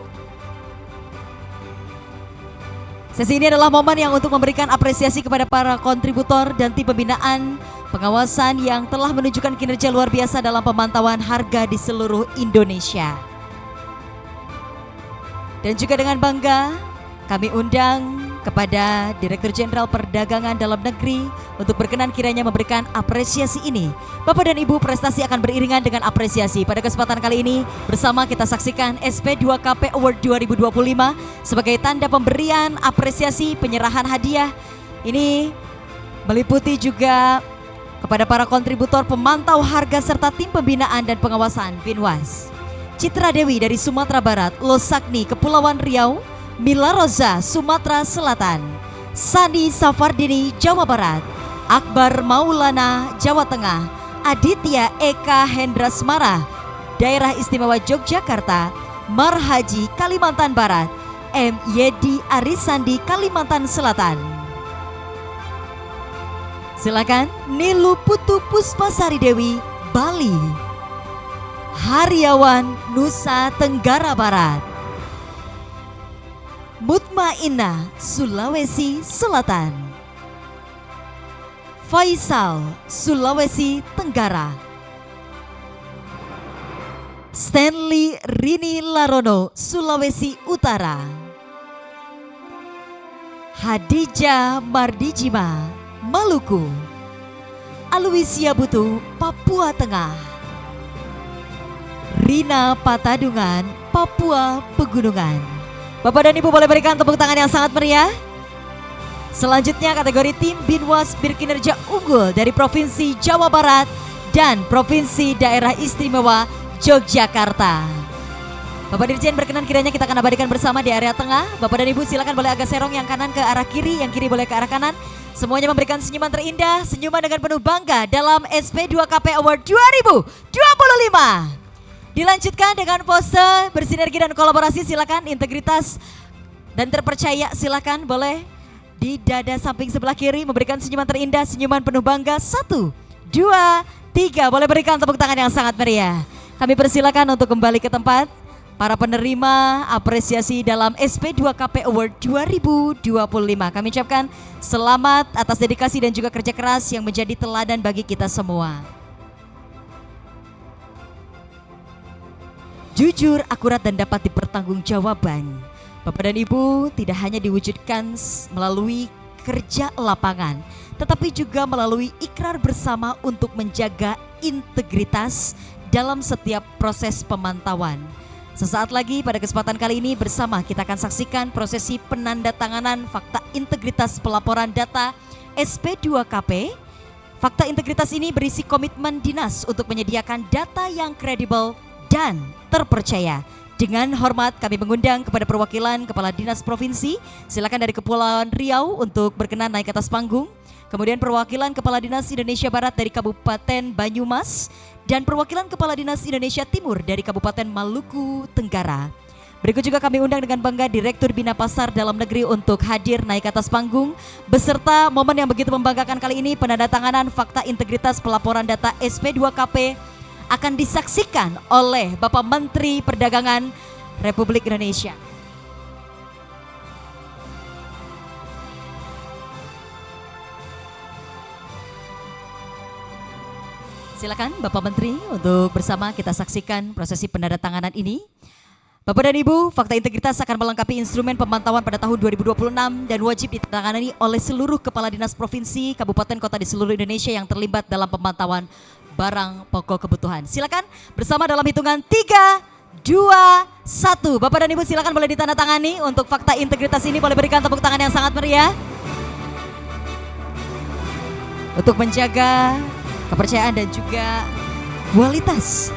Sesi ini adalah momen yang untuk memberikan apresiasi kepada para kontributor dan tim pembinaan pengawasan yang telah menunjukkan kinerja luar biasa dalam pemantauan harga di seluruh Indonesia. Dan juga dengan bangga kami undang kepada Direktur Jenderal Perdagangan Dalam Negeri untuk berkenan kiranya memberikan apresiasi ini. Bapak dan Ibu, prestasi akan beriringan dengan apresiasi. Pada kesempatan kali ini bersama kita saksikan SP2KP Award 2025 sebagai tanda pemberian apresiasi penyerahan hadiah. Ini meliputi juga kepada para kontributor pemantau harga serta tim pembinaan dan pengawasan Binwas. Citra Dewi dari Sumatera Barat, Losakni Kepulauan Riau, Mila Roza Sumatera Selatan, Sani Safardini Jawa Barat, Akbar Maulana Jawa Tengah, Aditya Eka Hendrasmara Daerah Istimewa Yogyakarta, Marhaji Kalimantan Barat, Yedi Arisandi Kalimantan Selatan. Silakan Nilu Putu Puspasari Dewi Bali, Hariawan Nusa Tenggara Barat, Mutmainah Sulawesi Selatan, Faisal Sulawesi Tenggara, Stanley Rini Larono Sulawesi Utara, Hadijah Mardijima Maluku, Aluisia Butu Papua Tengah, Rina Patadungan Papua Pegunungan. Bapak dan Ibu boleh berikan tepuk tangan yang sangat meriah. Selanjutnya kategori tim Binwas berkinerja unggul dari Provinsi Jawa Barat dan Provinsi Daerah Istimewa Yogyakarta. Bapak Dirjen berkenan kiranya kita akan abadikan bersama di area tengah. Bapak dan Ibu silakan boleh agak serong, yang kanan ke arah kiri, yang kiri boleh ke arah kanan. Semuanya memberikan senyuman terindah, senyuman dengan penuh bangga dalam SP2KP Award 2025. Dilanjutkan dengan pose bersinergi dan kolaborasi, silakan integritas dan terpercaya, silakan boleh di dada samping sebelah kiri memberikan senyuman terindah, senyuman penuh bangga. 1, 2, 3, boleh berikan tepuk tangan yang sangat meriah. Kami persilakan untuk kembali ke tempat. Para penerima apresiasi dalam SP2KP Award 2025. Kami ucapkan selamat atas dedikasi dan juga kerja keras yang menjadi teladan bagi kita semua. Jujur, akurat dan dapat dipertanggungjawabkan. Bapak dan Ibu tidak hanya diwujudkan melalui kerja lapangan, tetapi juga melalui ikrar bersama untuk menjaga integritas dalam setiap proses pemantauan. Sesaat lagi pada kesempatan kali ini bersama kita akan saksikan prosesi penandatanganan fakta integritas pelaporan data SP2KP. Fakta integritas ini berisi komitmen dinas untuk menyediakan data yang kredibel dan terpercaya. Dengan hormat kami mengundang kepada perwakilan Kepala Dinas Provinsi, silakan dari Kepulauan Riau untuk berkenan naik ke atas panggung. Kemudian perwakilan Kepala Dinas Indonesia Barat dari Kabupaten Banyumas dan perwakilan Kepala Dinas Indonesia Timur dari Kabupaten Maluku Tenggara. Berikut juga kami undang dengan bangga Direktur Bina Pasar Dalam Negeri untuk hadir naik ke atas panggung beserta momen yang begitu membanggakan kali ini, penandatanganan fakta integritas pelaporan data SP2KP akan disaksikan oleh Bapak Menteri Perdagangan Republik Indonesia. Silakan Bapak Menteri untuk bersama kita saksikan prosesi penandatanganan ini. Bapak dan Ibu, fakta integritas akan melengkapi instrumen pemantauan pada tahun 2026 dan wajib ditandatangani oleh seluruh kepala dinas provinsi, kabupaten, kota di seluruh Indonesia yang terlibat dalam pemantauan barang pokok kebutuhan. Silakan bersama dalam hitungan 3, 2, 1. Bapak dan Ibu silakan boleh ditandatangani untuk fakta integritas ini, boleh berikan tepuk tangan yang sangat meriah. Untuk menjaga kepercayaan dan juga kualitas.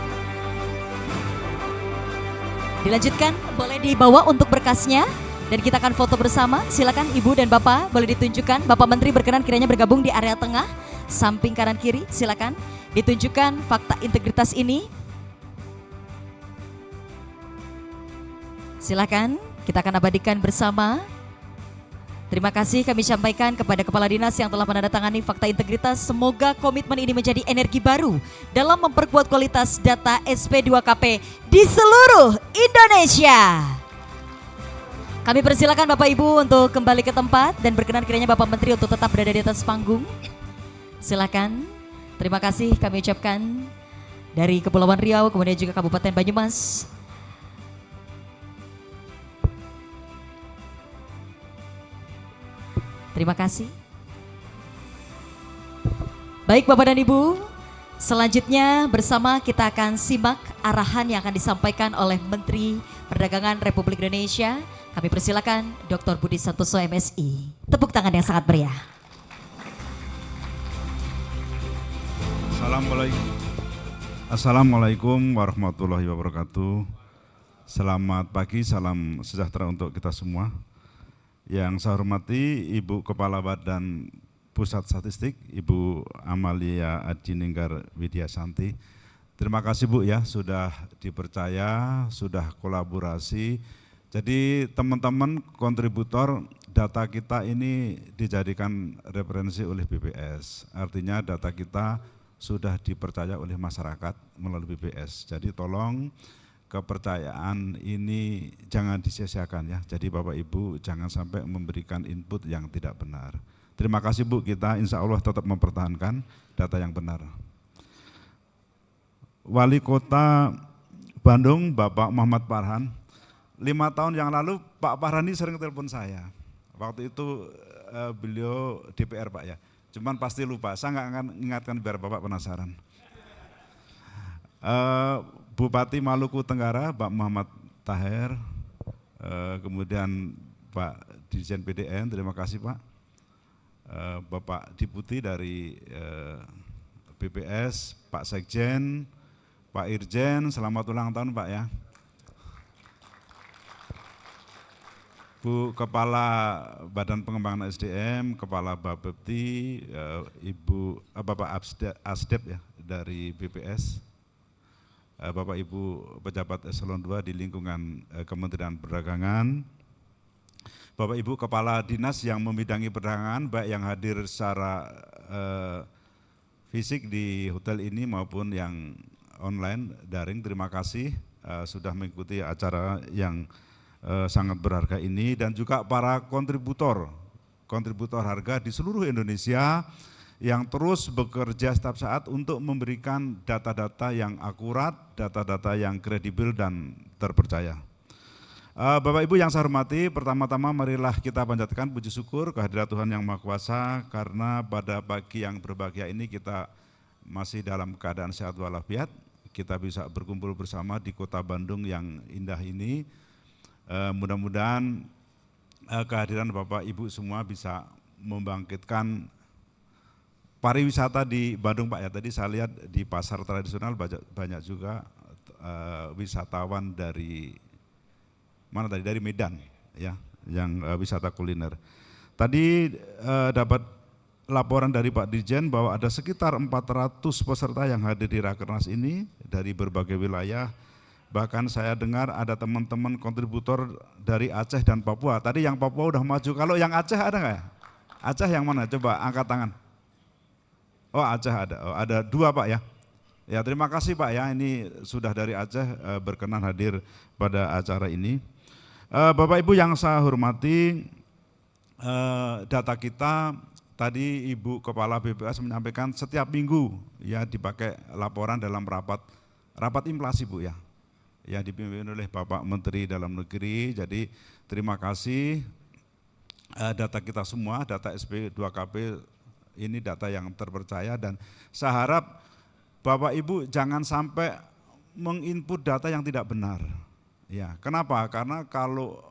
Dilanjutkan, boleh dibawa untuk berkasnya dan kita akan foto bersama. Silakan Ibu dan Bapak boleh ditunjukkan. Bapak Menteri berkenan kiranya bergabung di area tengah, samping kanan kiri. Silakan ditunjukkan fakta integritas ini. Silakan, kita akan abadikan bersama. Terima kasih kami sampaikan kepada Kepala Dinas yang telah menandatangani fakta integritas. Semoga komitmen ini menjadi energi baru dalam memperkuat kualitas data SP2KP di seluruh Indonesia. Kami persilakan Bapak Ibu untuk kembali ke tempat dan berkenan kiranya Bapak Menteri untuk tetap berada di atas panggung. Silakan. Terima kasih kami ucapkan dari Kepulauan Riau, kemudian juga Kabupaten Banyumas. Terima kasih. Baik Bapak dan Ibu, selanjutnya bersama kita akan simak arahan yang akan disampaikan oleh Menteri Perdagangan Republik Indonesia. Kami persilakan Dr. Budi Santoso MSI. Tepuk tangan yang sangat meriah. Assalamualaikum warahmatullahi wabarakatuh. Selamat pagi, salam sejahtera untuk kita semua. Yang saya hormati Ibu Kepala Badan Pusat Statistik, Ibu Amalia Adininggar Widyasanti. Terima kasih Bu ya, sudah dipercaya, sudah kolaborasi. Jadi teman-teman kontributor, data kita ini dijadikan referensi oleh BPS. Artinya data kita sudah dipercaya oleh masyarakat melalui BPS. Jadi tolong kepercayaan ini jangan disia-siakan ya. Jadi Bapak Ibu jangan sampai memberikan input yang tidak benar. Terima kasih Bu, kita insya Allah tetap mempertahankan data yang benar. Wali Kota Bandung Bapak Muhammad Farhan, 5 tahun yang lalu Pak Farhan ini sering telepon saya. Waktu itu beliau DPR Pak ya, cuman pasti lupa, saya nggak akan ingatkan biar Bapak penasaran. Bupati Maluku Tenggara, Pak Muhammad Taher, kemudian Pak Dirjen PDN, terima kasih Pak. Bapak Diputi dari BPS, Pak Sekjen, Pak Irjen, selamat ulang tahun Pak ya. Bu Kepala Badan Pengembangan SDM, Kepala Bapepti, Bapak Asdep ya dari BPS, Bapak Ibu pejabat eselon 2 di lingkungan Kementerian Perdagangan, Bapak Ibu Kepala Dinas yang membidangi perdagangan, baik yang hadir secara fisik di hotel ini maupun yang online, daring, terima kasih sudah mengikuti acara yang sangat berharga ini, dan juga para kontributor harga di seluruh Indonesia yang terus bekerja setiap saat untuk memberikan data-data yang akurat, data-data yang kredibel dan terpercaya. Bapak Ibu yang saya hormati, pertama-tama marilah kita panjatkan puji syukur kehadirat Tuhan Yang Maha Kuasa, karena pada pagi yang berbahagia ini kita masih dalam keadaan sehat walafiat, kita bisa berkumpul bersama di kota Bandung yang indah ini. Mudah-mudahan kehadiran Bapak Ibu semua bisa membangkitkan pariwisata di Bandung Pak ya. Tadi saya lihat di pasar tradisional banyak juga wisatawan dari mana tadi, dari Medan ya, yang wisata kuliner. Tadi dapat laporan dari Pak Dirjen bahwa ada sekitar 400 peserta yang hadir di Rakernas ini dari berbagai wilayah. Bahkan saya dengar ada teman-teman kontributor dari Aceh dan Papua. Tadi yang Papua udah maju, kalau yang Aceh ada nggak ya? Aceh yang mana? Coba angkat tangan. Oh Aceh ada, ada 2 Pak ya. Ya terima kasih Pak ya, ini sudah dari Aceh berkenan hadir pada acara ini. Bapak Ibu yang saya hormati, data kita tadi Ibu Kepala BPS menyampaikan setiap minggu ya dipakai laporan dalam rapat inflasi Bu ya, yang dipimpin oleh Bapak Menteri Dalam Negeri. Jadi terima kasih, data kita semua, data SP2KP ini data yang terpercaya, dan saya harap Bapak Ibu jangan sampai menginput data yang tidak benar. Ya, kenapa? Karena kalau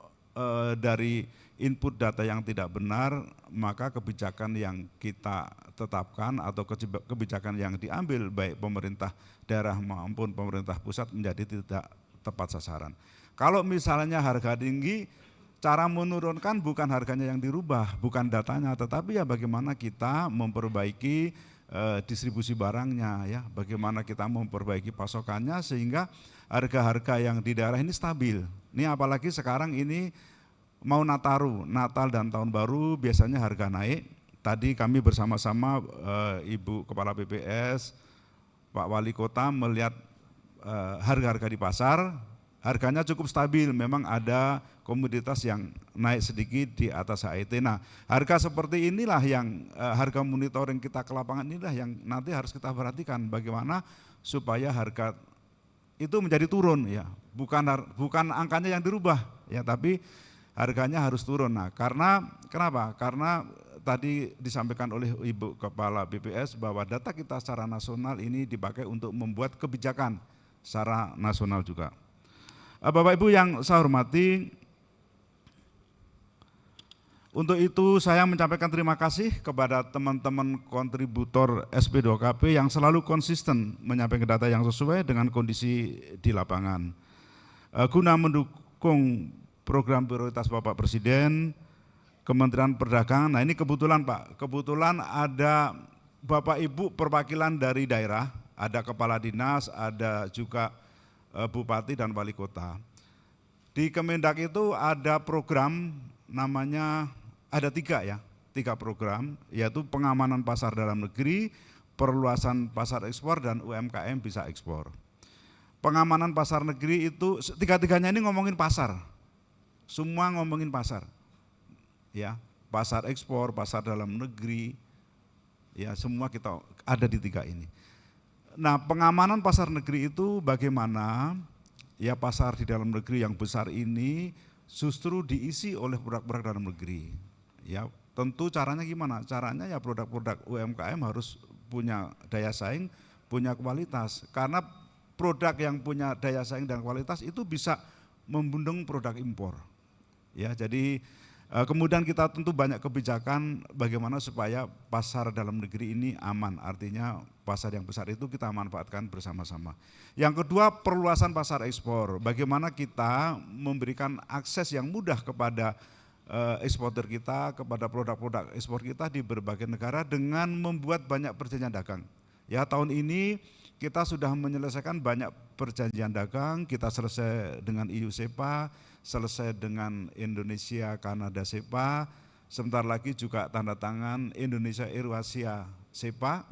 dari input data yang tidak benar, maka kebijakan yang kita tetapkan atau kebijakan yang diambil baik pemerintah daerah maupun pemerintah pusat menjadi tidak tepat sasaran. Kalau misalnya harga tinggi, cara menurunkan bukan harganya yang dirubah, bukan datanya, tetapi ya bagaimana kita memperbaiki distribusi barangnya ya, bagaimana kita memperbaiki pasokannya sehingga harga-harga yang di daerah ini stabil. Ini apalagi sekarang ini mau Natal dan Tahun Baru biasanya harga naik. Tadi kami bersama-sama Ibu Kepala BPS, Pak Wali Kota melihat harga-harga di pasar, harganya cukup stabil, memang ada komoditas yang naik sedikit di atas HET. Nah, harga seperti inilah yang harga monitoring kita ke lapangan inilah yang nanti harus kita perhatikan bagaimana supaya harga itu menjadi turun ya, bukan angkanya yang dirubah ya, tapi harganya harus turun. Nah, kenapa? Karena tadi disampaikan oleh Ibu Kepala BPS bahwa data kita secara nasional ini dipakai untuk membuat kebijakan secara nasional juga. Bapak Ibu yang saya hormati, untuk itu saya menyampaikan terima kasih kepada teman-teman kontributor SP2KP yang selalu konsisten menyampaikan data yang sesuai dengan kondisi di lapangan. Guna mendukung program prioritas Bapak Presiden, Kementerian Perdagangan, nah ini kebetulan Pak, kebetulan ada Bapak Ibu perwakilan dari daerah, ada kepala dinas, ada juga bupati dan wali kota. Di Kemendak itu ada program namanya, ada 3 program, yaitu pengamanan pasar dalam negeri, perluasan pasar ekspor, dan UMKM bisa ekspor. Pengamanan pasar negeri itu, 3-tiganya ini ngomongin pasar, semua ngomongin pasar, ya, pasar ekspor, pasar dalam negeri, ya semua kita ada di 3 ini. Nah, pengamanan pasar negeri itu bagaimana ya pasar di dalam negeri yang besar ini justru diisi oleh produk-produk dalam negeri. Ya, tentu caranya gimana? Caranya ya produk-produk UMKM harus punya daya saing, punya kualitas. Karena produk yang punya daya saing dan kualitas itu bisa membendung produk impor. Ya, jadi kemudian kita tentu banyak kebijakan bagaimana supaya pasar dalam negeri ini aman, artinya pasar yang besar itu kita manfaatkan bersama-sama. Yang kedua, perluasan pasar ekspor, bagaimana kita memberikan akses yang mudah kepada eksportir kita, kepada produk-produk ekspor kita di berbagai negara dengan membuat banyak perjanjian dagang. Ya, tahun ini kita sudah menyelesaikan banyak perjanjian dagang, kita selesai dengan EU SEPA, selesai dengan Indonesia Kanada SEPA, sebentar lagi juga tanda tangan Indonesia Eurasia SEPA,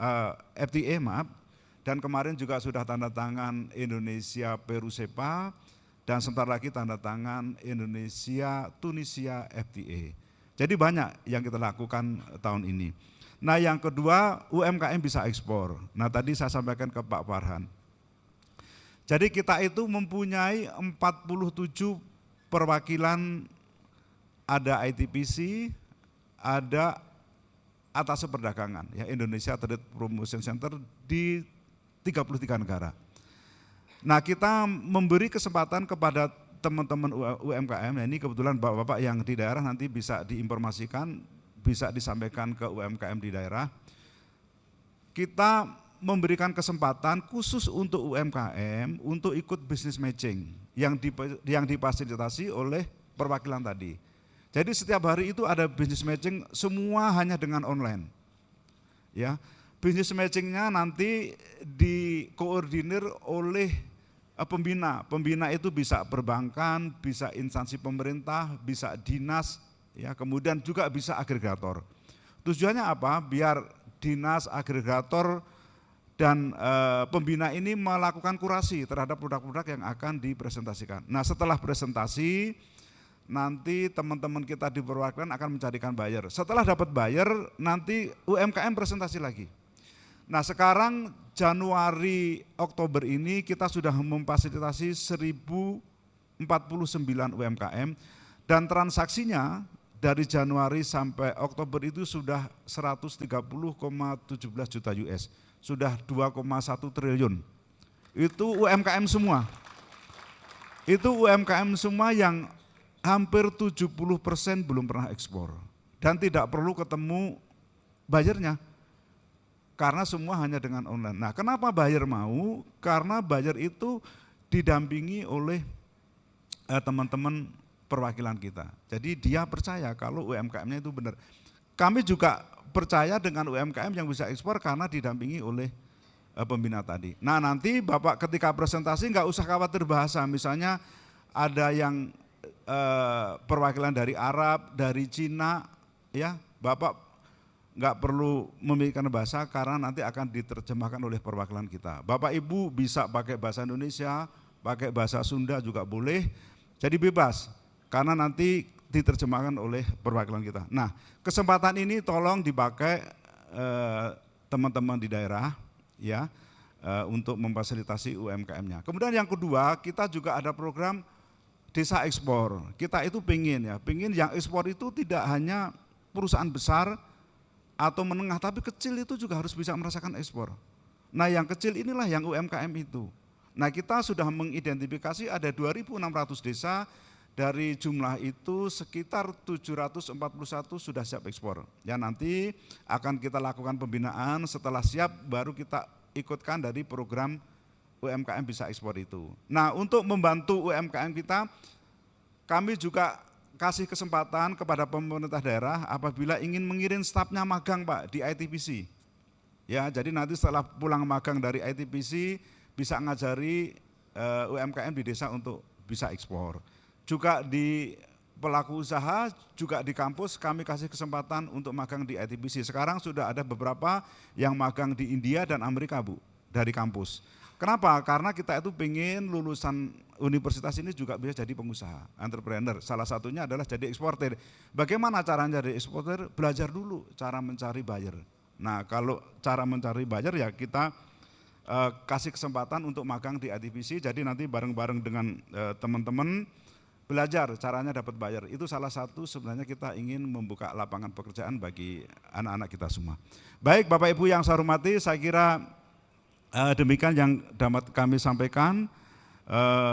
FTA maaf, dan kemarin juga sudah tanda tangan Indonesia Peru SEPA, dan sebentar lagi tanda tangan Indonesia Tunisia FTA. Jadi banyak yang kita lakukan tahun ini. Nah yang kedua, UMKM bisa ekspor. Nah tadi saya sampaikan ke Pak Farhan. Jadi kita itu mempunyai 47 perwakilan, ada ITPC, ada atas perdagangan, ya Indonesia Trade Promotion Center di 33 negara. Nah kita memberi kesempatan kepada teman-teman UMKM, ya ini kebetulan bapak-bapak yang di daerah nanti bisa diinformasikan, bisa disampaikan ke UMKM di daerah. Kita memberikan kesempatan khusus untuk UMKM untuk ikut business matching yang difasilitasi oleh perwakilan tadi. Jadi setiap hari itu ada business matching, semua hanya dengan online. Ya, business matchingnya nanti dikoordinir oleh pembina. Pembina itu bisa perbankan, bisa instansi pemerintah, bisa dinas, ya, kemudian juga bisa agregator. Tujuannya apa? Biar dinas, agregator, dan pembina ini melakukan kurasi terhadap produk-produk yang akan dipresentasikan. Nah setelah presentasi, nanti teman-teman kita di perwakilan akan mencarikan buyer. Setelah dapat buyer, nanti UMKM presentasi lagi. Nah sekarang Januari Oktober ini kita sudah memfasilitasi 1049 UMKM dan transaksinya dari Januari sampai Oktober itu sudah 130,17 juta US, sudah 2,1 triliun. Itu UMKM semua. Itu UMKM semua yang hampir 70% belum pernah ekspor dan tidak perlu ketemu buyernya. Karena semua hanya dengan online. Nah kenapa buyer mau? Karena buyer itu didampingi oleh teman-teman perwakilan kita. Jadi dia percaya kalau UMKM-nya itu benar. Kami juga percaya dengan UMKM yang bisa ekspor karena didampingi oleh pembina tadi. Nah nanti Bapak ketika presentasi nggak usah khawatir bahasa. Misalnya ada yang perwakilan dari Arab, dari Cina, ya Bapak nggak perlu memikirkan bahasa karena nanti akan diterjemahkan oleh perwakilan kita. Bapak Ibu bisa pakai bahasa Indonesia, pakai bahasa Sunda juga boleh, jadi bebas karena nanti diterjemahkan oleh perwakilan kita. Nah kesempatan ini tolong dipakai teman-teman di daerah ya untuk memfasilitasi UMKM-nya. Kemudian yang kedua kita juga ada program desa ekspor. Kita itu pengen yang ekspor itu tidak hanya perusahaan besar atau menengah, tapi kecil itu juga harus bisa merasakan ekspor. Nah yang kecil inilah yang UMKM itu. Nah kita sudah mengidentifikasi ada 2.600 desa, dari jumlah itu sekitar 741 sudah siap ekspor. Ya nanti akan kita lakukan pembinaan, setelah siap baru kita ikutkan dari program UMKM bisa ekspor itu. Nah untuk membantu UMKM kita, kami juga kasih kesempatan kepada pemerintah daerah apabila ingin mengirim stafnya magang Pak di ITPC. Ya, jadi nanti setelah pulang magang dari ITPC bisa ngajari UMKM di desa untuk bisa ekspor. Juga di pelaku usaha, juga di kampus kami kasih kesempatan untuk magang di ITPC. Sekarang sudah ada beberapa yang magang di India dan Amerika Bu, dari kampus. Kenapa? Karena kita itu pengen lulusan universitas ini juga bisa jadi pengusaha, entrepreneur. Salah satunya adalah jadi eksportir. Bagaimana caranya jadi eksportir? Belajar dulu cara mencari buyer. Nah kalau cara mencari buyer ya kita kasih kesempatan untuk magang di ITPC. Jadi nanti bareng-bareng dengan teman-teman belajar caranya dapat buyer. Itu salah satu sebenarnya kita ingin membuka lapangan pekerjaan bagi anak-anak kita semua. Baik Bapak Ibu yang saya hormati, saya kira demikian yang dapat kami sampaikan.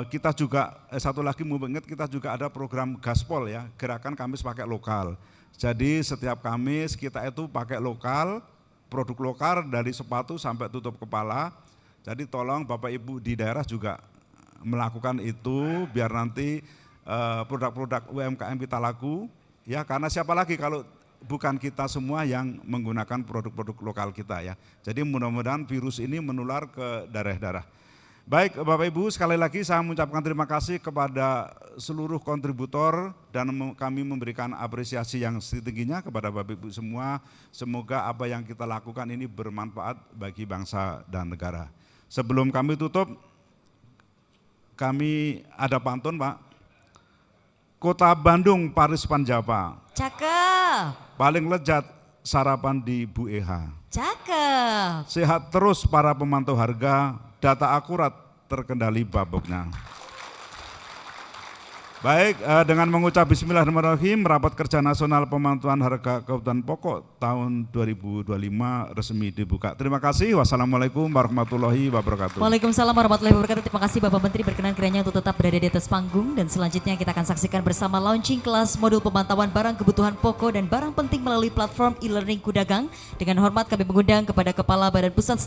Kita juga satu lagi mau ingat, kita juga ada program Gaspol ya, gerakan Kamis pakai lokal. Jadi setiap Kamis kita itu pakai lokal, produk lokal dari sepatu sampai tutup kepala. Jadi tolong Bapak Ibu di daerah juga melakukan itu biar nanti produk-produk UMKM kita laku ya, karena siapa lagi kalau bukan kita semua yang menggunakan produk-produk lokal kita ya. Jadi mudah-mudahan virus ini menular ke daerah-daerah. Baik Bapak Ibu, sekali lagi saya mengucapkan terima kasih kepada seluruh kontributor dan kami memberikan apresiasi yang setingginya kepada Bapak Ibu semua. Semoga apa yang kita lakukan ini bermanfaat bagi bangsa dan negara. Sebelum kami tutup, kami ada pantun Pak. Kota Bandung, Paris Panjapa. Cakep. Paling lezat sarapan di Bu Eha. Cakep. Sehat terus para pemantau harga, data akurat terkendali baboknya. Baik, dengan mengucap Bismillahirrahmanirrahim, Rapat Kerja Nasional Pemantauan Harga Kebutuhan Pokok tahun 2025 resmi dibuka. Terima kasih. Wassalamualaikum warahmatullahi wabarakatuh. Waalaikumsalam warahmatullahi wabarakatuh. Terima kasih Bapak Menteri, berkenan kiranya untuk tetap berada di atas panggung, dan selanjutnya kita akan saksikan bersama launching kelas modul pemantauan barang kebutuhan pokok dan barang penting melalui platform e-learning Kudagang. Dengan hormat kami mengundang kepada Kepala Badan Pusat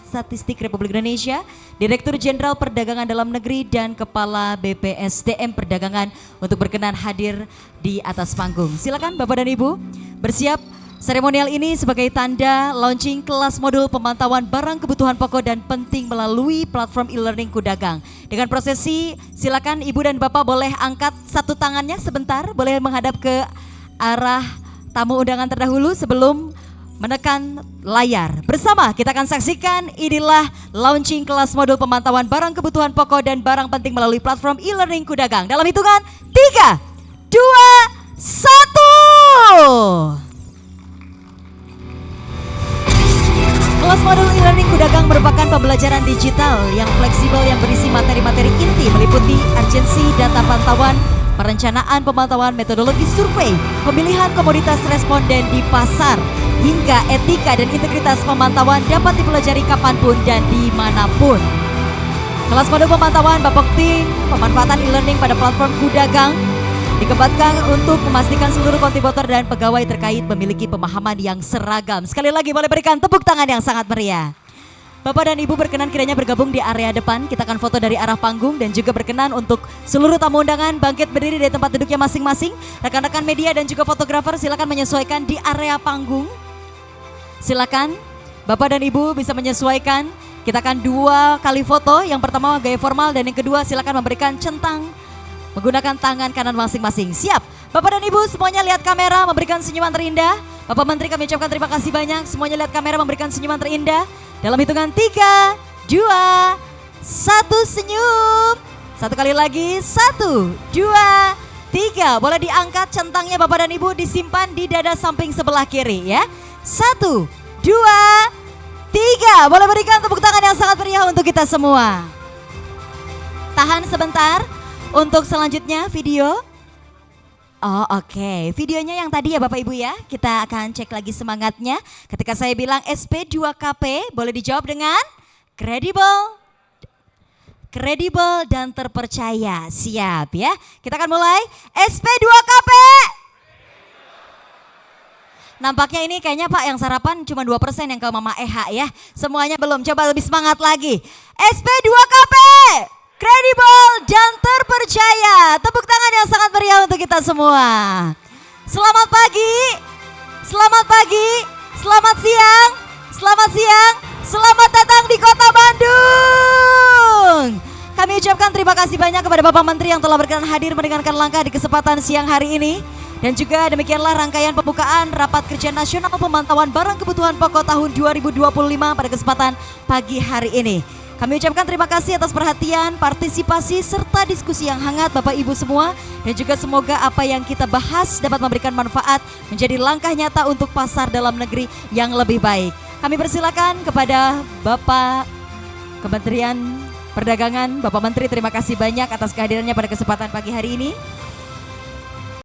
Statistik Republik Indonesia, Direktur Jenderal Perdagangan Dalam Negeri, dan Kepala BPSDM Perdagangan untuk berkenan hadir di atas panggung. Silakan Bapak dan Ibu bersiap. Seremonial ini sebagai tanda launching kelas modul pemantauan barang kebutuhan pokok dan penting melalui platform e-learning Kudagang. Dengan prosesi, silakan Ibu dan Bapak boleh angkat satu tangannya sebentar, boleh menghadap ke arah tamu undangan terdahulu sebelum menekan layar. Bersama kita akan saksikan inilah launching kelas modul pemantauan barang kebutuhan pokok dan barang penting melalui platform e-learning Kudagang. Dalam hitungan 3, 2, 1. Kelas modul e-learning Kudagang merupakan pembelajaran digital yang fleksibel yang berisi materi-materi inti meliputi urgensi data pantauan, perencanaan pemantauan, metodologi survei, pemilihan komoditas responden di pasar, hingga etika dan integritas pemantauan dapat dipelajari kapanpun dan dimanapun. Kelas modul pemantauan Bapokting, pemanfaatan e-learning pada platform Kudagang dikembangkan untuk memastikan seluruh kontributor dan pegawai terkait memiliki pemahaman yang seragam. Sekali lagi boleh berikan tepuk tangan yang sangat meriah. Bapak dan Ibu berkenan kiranya bergabung di area depan. Kita akan foto dari arah panggung dan juga berkenan untuk seluruh tamu undangan bangkit berdiri dari tempat duduknya masing-masing. Rekan-rekan media dan juga fotografer silakan menyesuaikan di area panggung. Silakan Bapak dan Ibu bisa menyesuaikan. Kita akan 2 kali foto. Yang pertama gaya formal dan yang kedua silakan memberikan centang menggunakan tangan kanan masing-masing. Siap? Bapak dan Ibu semuanya lihat kamera memberikan senyuman terindah. Bapak Menteri kami ucapkan terima kasih banyak. Semuanya lihat kamera memberikan senyuman terindah. Dalam hitungan 3, 2, 1 senyum. Satu kali lagi, 1, 2, 3. Boleh diangkat centangnya Bapak dan Ibu, disimpan di dada samping sebelah kiri ya. 1, 2, 3. Boleh berikan tepuk tangan yang sangat meriah untuk kita semua. Tahan sebentar untuk selanjutnya video. Oh oke, videonya yang tadi ya Bapak Ibu ya. Kita akan cek lagi semangatnya. Ketika saya bilang SP2KP boleh dijawab dengan kredibel dan terpercaya. Siap ya. Kita akan mulai. SP2KP. Nampaknya ini kayaknya Pak yang sarapan cuma 2% yang ke Mama Eha ya. Semuanya belum, coba lebih semangat lagi. SP2KP. Kredibel dan terpercaya. Tepuk tangan yang sangat meriah untuk kita semua. Selamat pagi, selamat pagi, selamat siang, selamat datang di Kota Bandung. Kami ucapkan terima kasih banyak kepada Bapak Menteri yang telah berkenan hadir mendengarkan langkah di kesempatan siang hari ini. Dan juga demikianlah rangkaian pembukaan Rapat Kerja Nasional Pemantauan Barang Kebutuhan Pokok tahun 2025 pada kesempatan pagi hari ini. Kami ucapkan terima kasih atas perhatian, partisipasi, serta diskusi yang hangat Bapak Ibu semua. Dan juga semoga apa yang kita bahas dapat memberikan manfaat menjadi langkah nyata untuk pasar dalam negeri yang lebih baik. Kami persilakan kepada Bapak Kementerian Perdagangan, Bapak Menteri, terima kasih banyak atas kehadirannya pada kesempatan pagi hari ini.